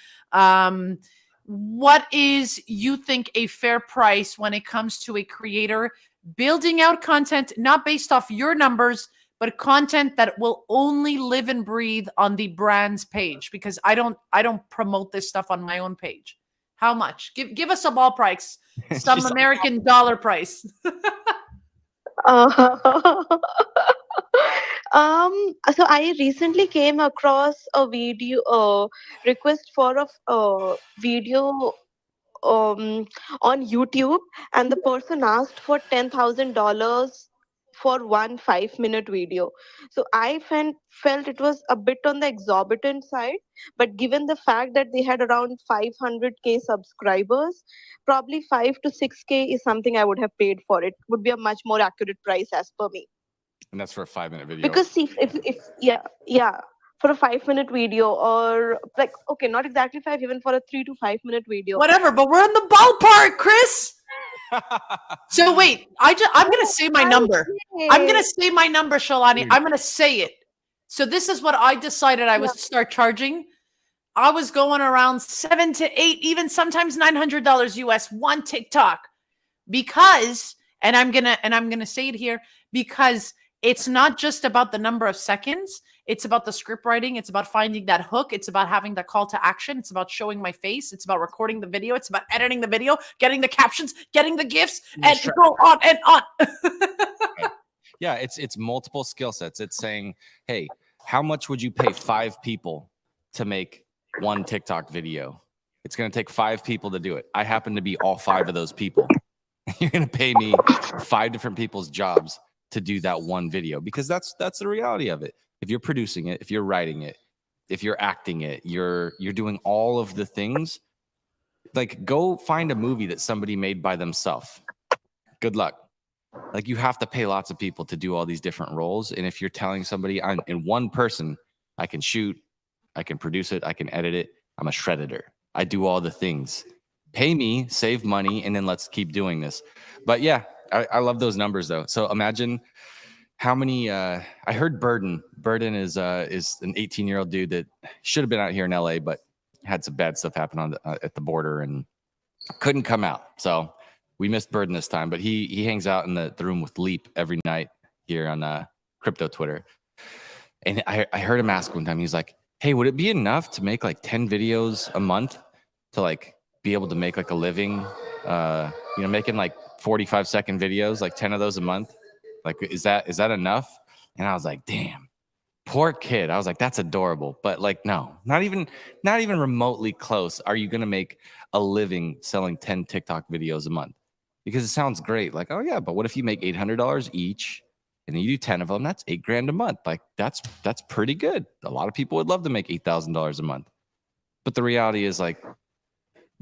What is, you think, a fair price when it comes to a creator building out content, not based off your numbers, but content that will only live and breathe on the brand's page? Because I don't promote this stuff on my own page. How much? Give us a ball price, some American dollar price. So I recently came across a video request for a video on YouTube, and the person asked for $10,000 for one 5-minute video. So I felt it was a bit on the exorbitant side, but given the fact that they had around 500K subscribers, probably 5 to 6K is something I would have paid for. It would be a much more accurate price as per me. And that's for a 5-minute video. Because see, if for a 5-minute video, or like, okay, not exactly 5, even for a 3 to 5 minute video. Whatever, but we're in the ballpark, Chris. So wait, I'm going to say my number. I'm going to say my number, Shalani. I'm going to say it. So this is what I decided I was to start charging. I was going around $7 to $8, even sometimes $900 US one TikTok, because, and I'm going to say it here, because it's not just about the number of seconds. It's about the script writing. It's about finding that hook. It's about having that call to action. It's about showing my face. It's about recording the video. It's about editing the video, getting the captions, getting the gifs, and go on and on. Yeah, it's multiple skill sets. It's saying, hey, how much would you pay 5 people to make one TikTok video? It's going to take 5 people to do it. I happen to be all 5 of those people. You're going to pay me 5 different people's jobs to do that one video, because that's the reality of it. If you're producing it, if you're writing it, if you're acting it, you're doing all of the things. Like, go find a movie that somebody made by themselves. Good luck. Like, you have to pay lots of people to do all these different roles. And if you're telling somebody, in one person, I can shoot, I can produce it, I can edit it, I'm a shredder, I do all the things. Pay me, save money, and then let's keep doing this. But yeah, I love those numbers though. So imagine how many. I heard Burden is an 18-year-old dude that should have been out here in LA, but had some bad stuff happen on at the border and couldn't come out. So we missed Burden this time, but he hangs out in the room with Leap every night here on crypto Twitter. And I heard him ask one time, he's like, hey, would it be enough to make like 10 videos a month to like be able to make like a living, making like 45-second videos, like 10 of those a month? Like, is that enough? And I was like, damn, poor kid. I was like, that's adorable. But like, no, not even remotely close. Are you going to make a living selling 10 TikTok videos a month? Because it sounds great. Like, oh yeah, but what if you make $800 each and then you do 10 of them? That's $8,000 a month. Like, that's pretty good. A lot of people would love to make $8,000 a month. But the reality is, like,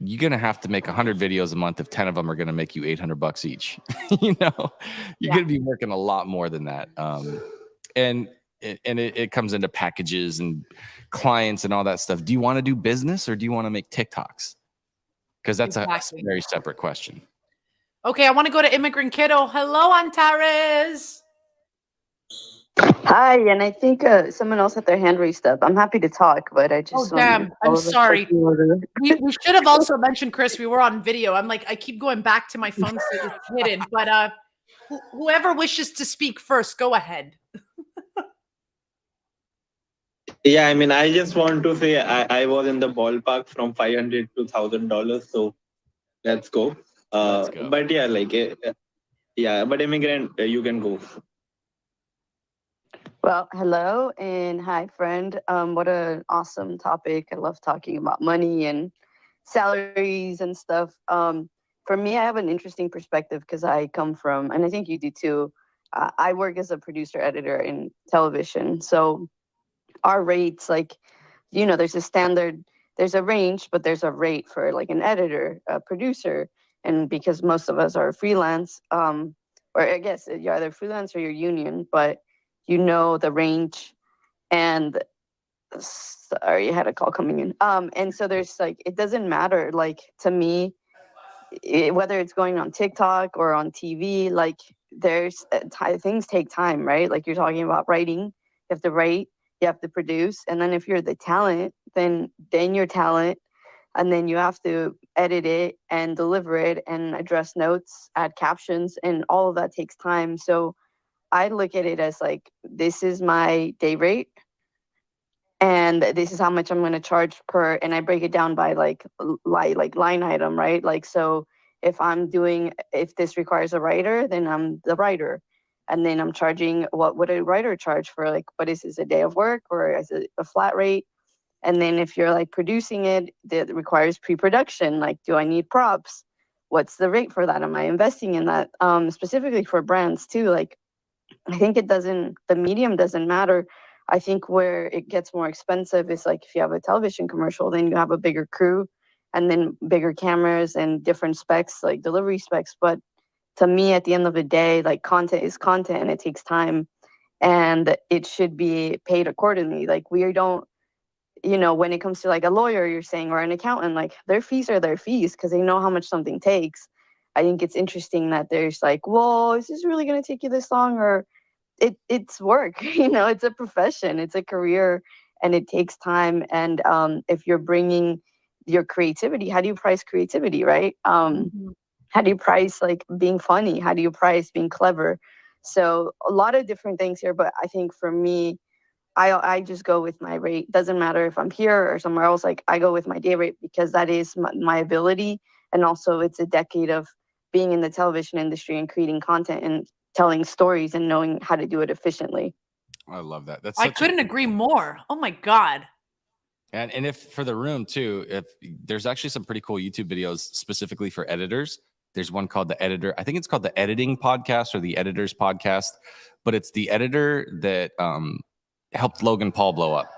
you're going to have to make 100 videos a month if 10 of them are going to make you $800 each. You're going to be working a lot more than that. And it comes into packages and clients and all that stuff. Do you want to do business or do you want to make TikToks? Because that's a very separate question. Okay, I want to go to Immigrant Kiddo. Hello, Antares. Hi, and I think someone else had their hand raised up. I'm happy to talk, but I just... Oh, damn. I'm sorry. We should have also mentioned, Chris, we were on video. I'm like, I keep going back to my phone so it's hidden. But whoever wishes to speak first, go ahead. Yeah, I mean, I just want to say I was in the ballpark from $500 to $1,000. So let's go. But yeah, but Immigrant, you can go. Well, hello and hi, friend. What an awesome topic. I love talking about money and salaries and stuff. For me, I have an interesting perspective because I come from, and I think you do too, I work as a producer editor in television. So our rates, like, there's a standard, there's a range, but there's a rate for like an editor, a producer. And because most of us are freelance, or I guess you're either freelance or you're union, but the range. And sorry, I had a call coming in. And so there's like, it doesn't matter, like, to me, whether it's going on TikTok or on TV, like, there's things take time, right? Like, you're talking about writing, you have to write, you have to produce, and then if you're the talent, then you're talent, and then you have to edit it and deliver it and address notes, add captions, and all of that takes time. So I look at it as like, this is my day rate, and this is how much I'm going to charge per, and I break it down by like line item, right? Like, so if this requires a writer, then I'm the writer. And then I'm charging, what would a writer charge for, like, what is this, a day of work, or is it a flat rate? And then if you're like producing it, that requires pre-production, like, do I need props? What's the rate for that? Am I investing in that? Specifically for brands too, like, I think the medium doesn't matter. I think where it gets more expensive is like, if you have a television commercial, then you have a bigger crew and then bigger cameras and different specs, like delivery specs. But to me, at the end of the day, like, content is content and it takes time and it should be paid accordingly. Like, we don't, when it comes to like a lawyer, you're saying, or an accountant, like, their fees are their fees because they know how much something takes. I think it's interesting that there's like, well, is this really going to take you this long? Or it's work, it's a profession, it's a career, and it takes time. And if you're bringing your creativity, how do you price creativity, right? How do you price like being funny? How do you price being clever? So a lot of different things here. But I think for me, I just go with my rate. Doesn't matter if I'm here or somewhere else. Like I go with my day rate because that is my ability, and also it's a decade of being in the television industry and creating content and telling stories and knowing how to do it efficiently. I love that. That's I couldn't agree more. Oh my God. And if for the room too, if there's actually some pretty cool YouTube videos specifically for editors. There's one called the editor. I think it's called the editing podcast or the editors podcast, but it's the editor that helped Logan Paul blow up.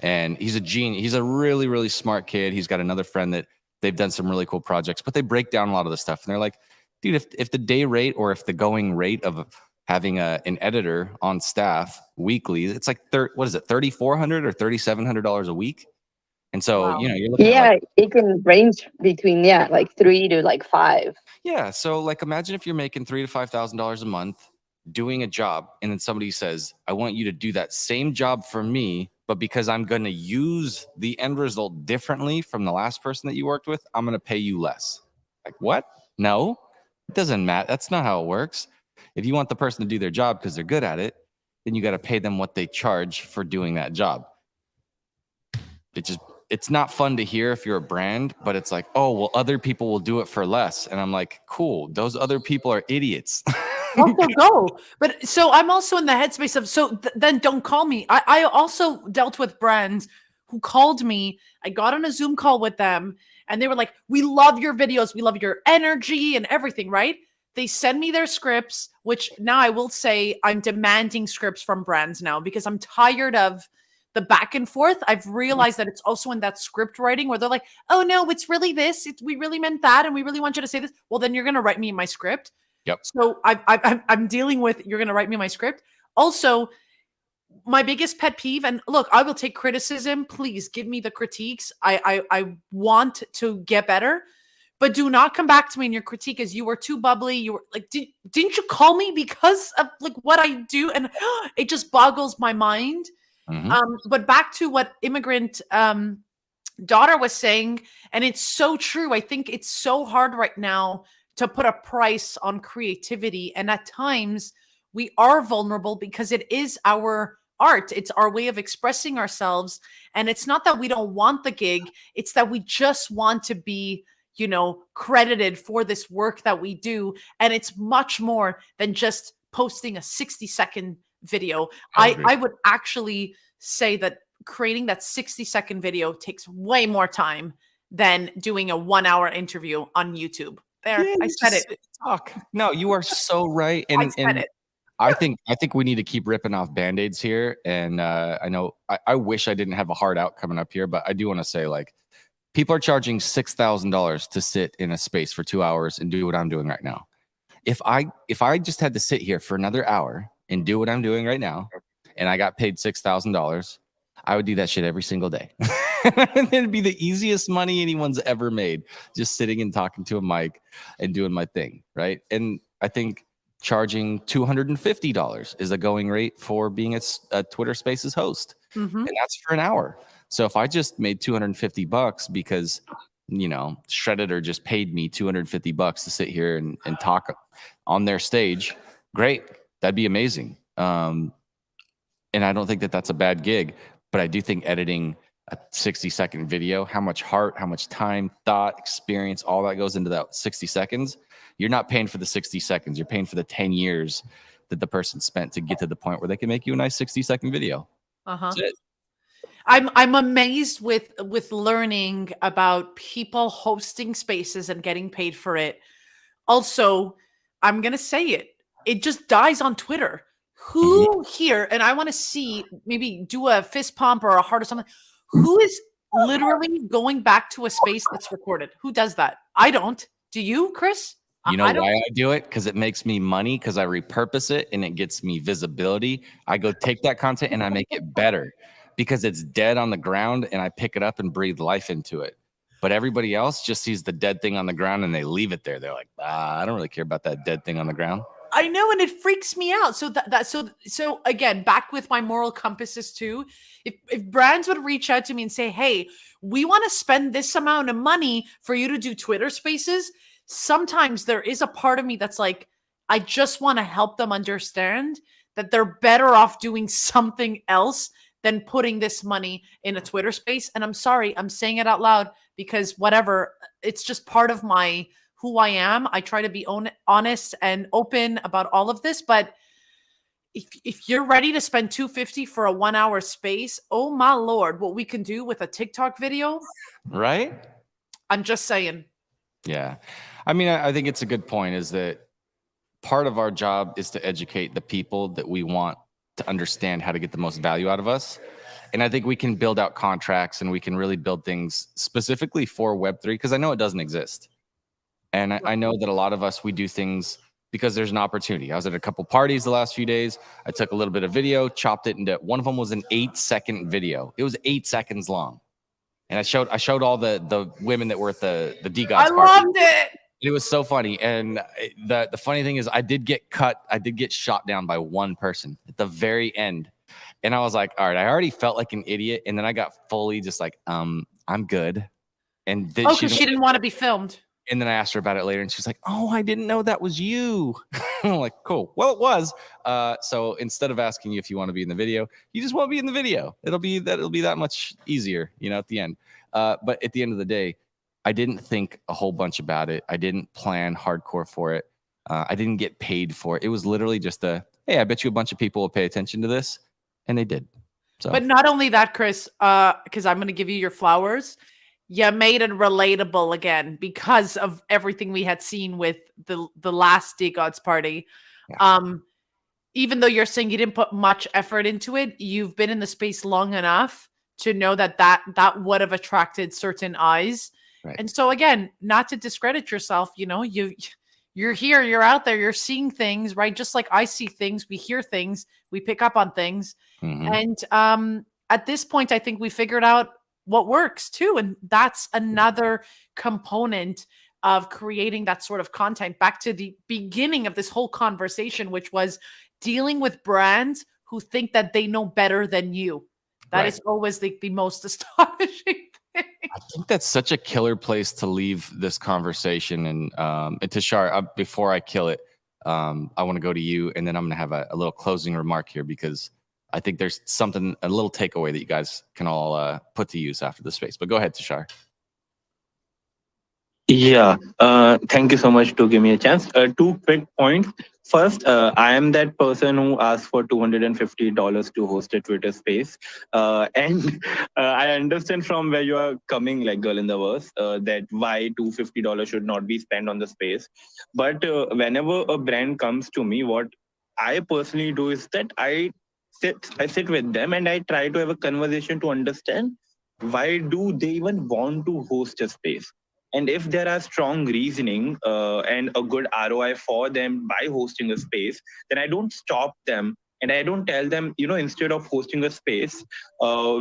And he's a genius. He's a really, really smart kid. He's got another friend that they've done some really cool projects, but they break down a lot of the stuff. And they're like, dude, if the day rate or if the going rate of having an editor on staff weekly, it's like, what is it, $3,400 or $3,700 a week? And so, Wow. you're looking at like, it can range between like 3 to like 5. yeah. So like, imagine if you're making $3,000 to $5,000 a month doing a job, and then somebody says, I want you to do that same job for me, but because I'm going to use the end result differently from the last person that you worked with, I'm going to pay you less. Like, what? No, it doesn't matter. That's not how it works. If you want the person to do their job because they're good at it, then you got to pay them what they charge for doing that job. It's not fun to hear if you're a brand, but it's like, oh, well, other people will do it for less. And I'm like, cool. Those other people are idiots. Also go. But so I'm also in the headspace of, then don't call me. I also dealt with brands who called me. I got on a Zoom call with them and they were like, we love your videos. We love your energy and everything, right? They send me their scripts, which now I will say I'm demanding scripts from brands now because I'm tired of the back and forth. I've realized that it's also in that script writing where they're like, oh no, it's really this. We really meant that. And we really want you to say this. Well, then you're going to write me my script. Yep. So I'm dealing with, you're going to write me my script. Also, my biggest pet peeve, and look, I will take criticism. Please give me the critiques. I want to get better, but do not come back to me in your critique as you were too bubbly. You were like, didn't you call me because of like what I do? And it just boggles my mind. Mhm. But back to what immigrant daughter was saying, and it's so true. I think it's so hard right now to put a price on creativity. And at times we are vulnerable because it is our art. It's our way of expressing ourselves. And it's not that we don't want the gig. It's that we just want to be, credited for this work that we do. And it's much more than just posting a 60-second video. I would actually say that creating that 60-second video takes way more time than doing a 1-hour interview on YouTube. There, Yeah, I said it. Talk. No, you are so right. I said it. I think we need to keep ripping off band-aids here. And I know I wish I didn't have a hard out coming up here, but I do want to say, like, people are charging $6,000 to sit in a space for 2 hours and do what I'm doing right now. If I just had to sit here for another hour and do what I'm doing right now, and I got paid $6,000, I would do that shit every single day. It'd be the easiest money anyone's ever made, just sitting and talking to a mic and doing my thing, right? And I think charging $250 is a going rate for being a Twitter Spaces host, Mhm. and that's for an hour. So if I just made $250 because Shredditor just paid me $250 to sit here and talk on their stage, great, that'd be amazing. And I don't think that that's a bad gig, but I do think editing a 60-second video, how much heart, how much time, thought, experience, all that goes into that 60 seconds. You're not paying for the 60 seconds. You're paying for the 10 years that the person spent to get to the point where they can make you a nice 60-second video. Uh-huh. That's it. I'm amazed with learning about people hosting spaces and getting paid for it. Also, I'm gonna say it just dies on Twitter. Who here, and I want to see, maybe do a fist pump or a heart or something. Who is literally going back to a space that's recorded? Who does that? I don't. Do you, Chris? You know I don't. why I do it? Because it makes me money, because I repurpose it and it gets me visibility. I go take that content and I make it better because it's dead on the ground and I pick it up and breathe life into it. But everybody else just sees the dead thing on the ground and they leave it there. They're like, I don't really care about that dead thing on the ground. I know, and it freaks me out. So so again, back with my moral compasses too. If brands would reach out to me and say, "Hey, we want to spend this amount of money for you to do Twitter Spaces," sometimes there is a part of me that's like, I just want to help them understand that they're better off doing something else than putting this money in a Twitter space. And I'm sorry, I'm saying it out loud because whatever, it's just part of my who I am. I try to be honest and open about all of this, but if you're ready to spend $250 for a 1 hour space, oh my Lord, what we can do with a TikTok video. Right? I'm just saying. Yeah. I mean, I think it's a good point is that part of our job is to educate the people that we want to understand how to get the most value out of us. And I think we can build out contracts and we can really build things specifically for Web3 because I know it doesn't exist. And I know that a lot of us, we do things because there's an opportunity. I was at a couple parties the last few days. I took a little bit of video, chopped it into, one of them was an 8-second video. It was 8 seconds long. And I showed all the women that were at the DeGods I party. loved it. It was so funny. And the funny thing is I did get shot down by one person at the very end. And I was like, all right, I already felt like an idiot. And then I got fully just like, I'm good. And then because she didn't want to be filmed. And then I asked her about it later and she's like, oh, I didn't know that was you. I'm like, cool. Well, it was. So instead of asking you if you want to be in the video, you just want to be in the video. It'll be that much easier, at the end. But at the end of the day, I didn't think a whole bunch about it. I didn't plan hardcore for it. I didn't get paid for it. It was literally just hey, I bet you a bunch of people will pay attention to this. And they did. So. But not only that, Chris, because I'm going to give you your flowers. You made it relatable again because of everything we had seen with the last DeGods party. Yeah. Even though you're saying you didn't put much effort into it, you've been in the space long enough to know that would have attracted certain eyes. Right. And so again, not to discredit yourself, you're here, you're out there, you're seeing things, right? Just like I see things, we hear things, we pick up on things. Mm-hmm. And at this point, I think we figured out what works too. And that's another component of creating that sort of content. Back to the beginning of this whole conversation, which was dealing with brands who think that they know better than you. That is always the most astonishing thing. I think that's such a killer place to leave this conversation. And Tushar, before I kill it, I want to go to you, and then I'm going to have a little closing remark here because I think there's a little takeaway that you guys can all put to use after the space. But go ahead, Tushar. Yeah, thank you so much to give me a chance. 2 quick points. First, I am that person who asked for $250 to host a Twitter space. And I understand from where you are coming, like Girl in the Verse, that why $250 should not be spent on the space. But whenever a brand comes to me, what I personally do is that I sit with them and I try to have a conversation to understand why do they even want to host a space. And if there are strong reasoning and a good ROI for them by hosting a space, then I don't stop them and I don't tell them, instead of hosting a space,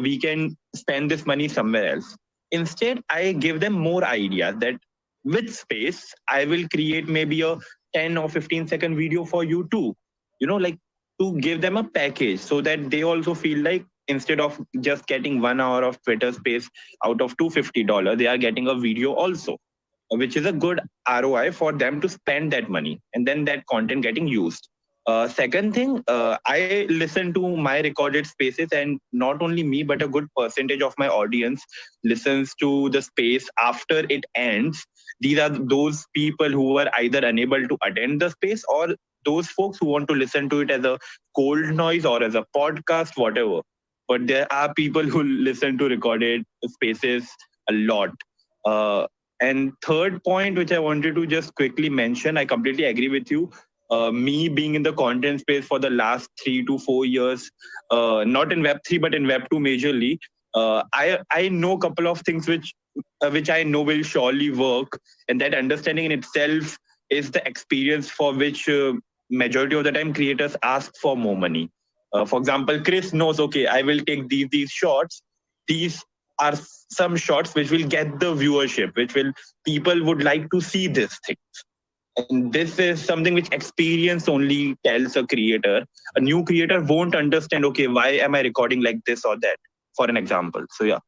we can spend this money somewhere else. Instead, I give them more ideas that with space, I will create maybe a 10 or 15-second video for you too, to give them a package so that they also feel like instead of just getting 1 hour of Twitter space out of $250, they are getting a video also, which is a good ROI for them to spend that money and then that content getting used. Second thing, I listen to my recorded spaces, and not only me, but a good percentage of my audience listens to the space after it ends. These are those people who are either unable to attend the space or those folks who want to listen to it as a cold noise or as a podcast, whatever. But there are people who listen to recorded spaces a lot. And third point, which I wanted to just quickly mention, I completely agree with you. Me being in the content space for the last 3 to 4 years, not in Web3, but in Web2 majorly, I know a couple of things which I know will surely work. And that understanding in itself is the experience for which majority of the time creators ask for more money. For example, Chris knows, okay, I will take these shots. These are some shots which will get the viewership, people would like to see this thing. And this is something which experience only tells a creator. A new creator won't understand, okay, why am I recording like this or that, for an example. So yeah,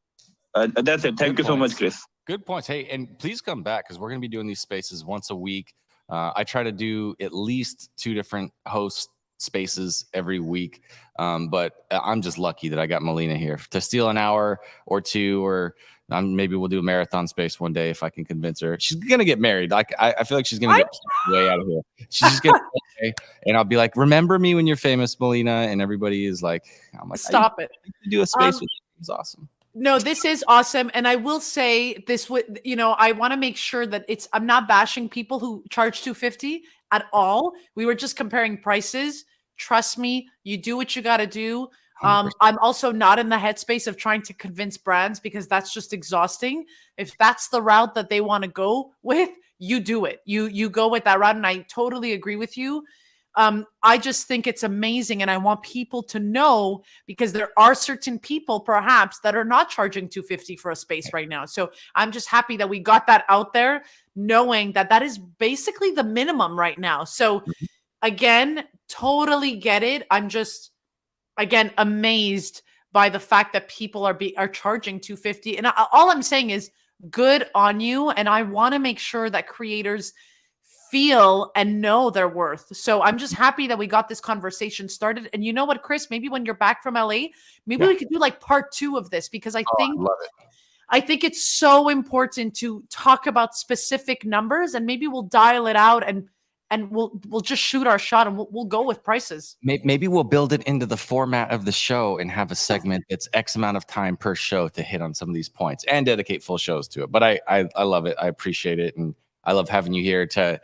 that's it. Thank you so much, Chris. Good points. Hey, and please come back because we're going to be doing these spaces once a week. I try to do at least 2 different hosts spaces every week. But I'm just lucky that I got Melina here to steal an hour or two, or maybe we'll do a marathon space one day if I can convince her. She's gonna get married. Like I feel like she's gonna get way out of here. She's just gonna away, and I'll be like, "Remember me when you're famous, Melina?" And everybody is like, "I'm like, stop it." Do a space with you. It was awesome. No, this is awesome. And I will say this would, I want to make sure that I'm not bashing people who charge 250 at all. We were just comparing prices. Trust me, you do what you got to do. I'm also not in the headspace of trying to convince brands because that's just exhausting. If that's the route that they want to go with, you do it. You go with that route. And I totally agree with you. I just think it's amazing. And I want people to know, because there are certain people perhaps that are not charging 250 for a space right now. So I'm just happy that we got that out there, knowing that that is basically the minimum right now. So again, totally get it. I'm just, again, amazed by the fact that people are charging 250. And all I'm saying is good on you. And I want to make sure that creators feel and know their worth. So I'm just happy that we got this conversation started. And you know what, Chris, maybe when you're back from LA, maybe we could do like part 2 of this, because I think it's so important to talk about specific numbers, and maybe we'll dial it out and we'll just shoot our shot, and we'll go with prices. Maybe we'll build it into the format of the show and have a segment that's X amount of time per show to hit on some of these points and dedicate full shows to it. But I love it. I appreciate it. And I love having you here to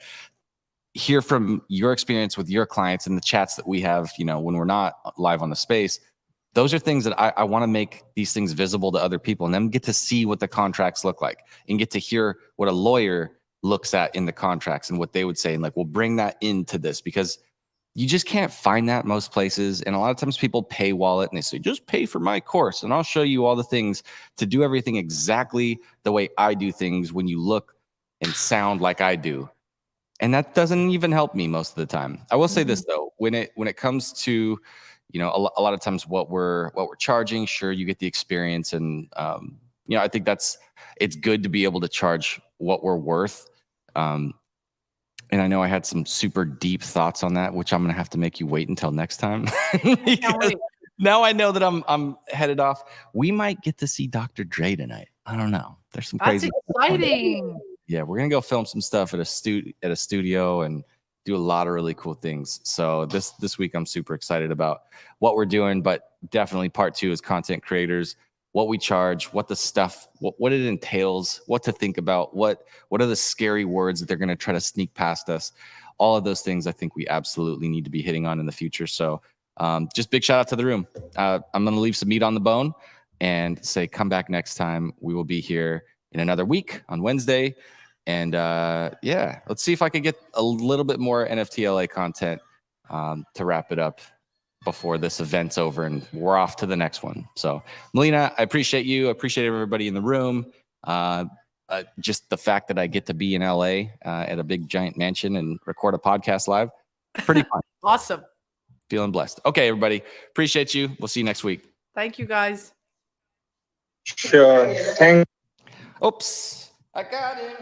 hear from your experience with your clients and the chats that we have, when we're not live on the space. Those are things that I want to make these things visible to other people, and then get to see what the contracts look like and get to hear what a lawyer looks at in the contracts and what they would say. And like, we'll bring that into this, because you just can't find that most places. And a lot of times people pay wallet and they say, just pay for my course and I'll show you all the things to do everything exactly the way I do things when you look and sound like I do. And that doesn't even help me most of the time. I will say this though, when it comes to, a lot of times what we're charging, sure, you get the experience. And, I think it's good to be able to charge what we're worth. And I know I had some super deep thoughts on that, which I'm going to have to make you wait until next time. Because now I know that I'm headed off. We might get to see Dr. Dre tonight. I don't know. There's some crazy. That's exciting. Yeah, we're gonna go film some stuff at a studio and do a lot of really cool things. So this week I'm super excited about what we're doing. But definitely part 2 is content creators, what we charge, what the stuff, what it entails, what to think about, what are the scary words that they're gonna try to sneak past us. All of those things I think we absolutely need to be hitting on in the future. So just big shout out to the room. I'm gonna leave some meat on the bone and say, come back next time. We will be here in another week on Wednesday. And let's see if I can get a little bit more NFT LA content to wrap it up before this event's over and we're off to the next one. So Melina, I appreciate you. I appreciate everybody in the room. Just the fact that I get to be in LA at a big giant mansion and record a podcast live. Pretty fun. Awesome. Feeling blessed. Okay, everybody. Appreciate you. We'll see you next week. Thank you, guys. Sure. Thank Oops. I got him.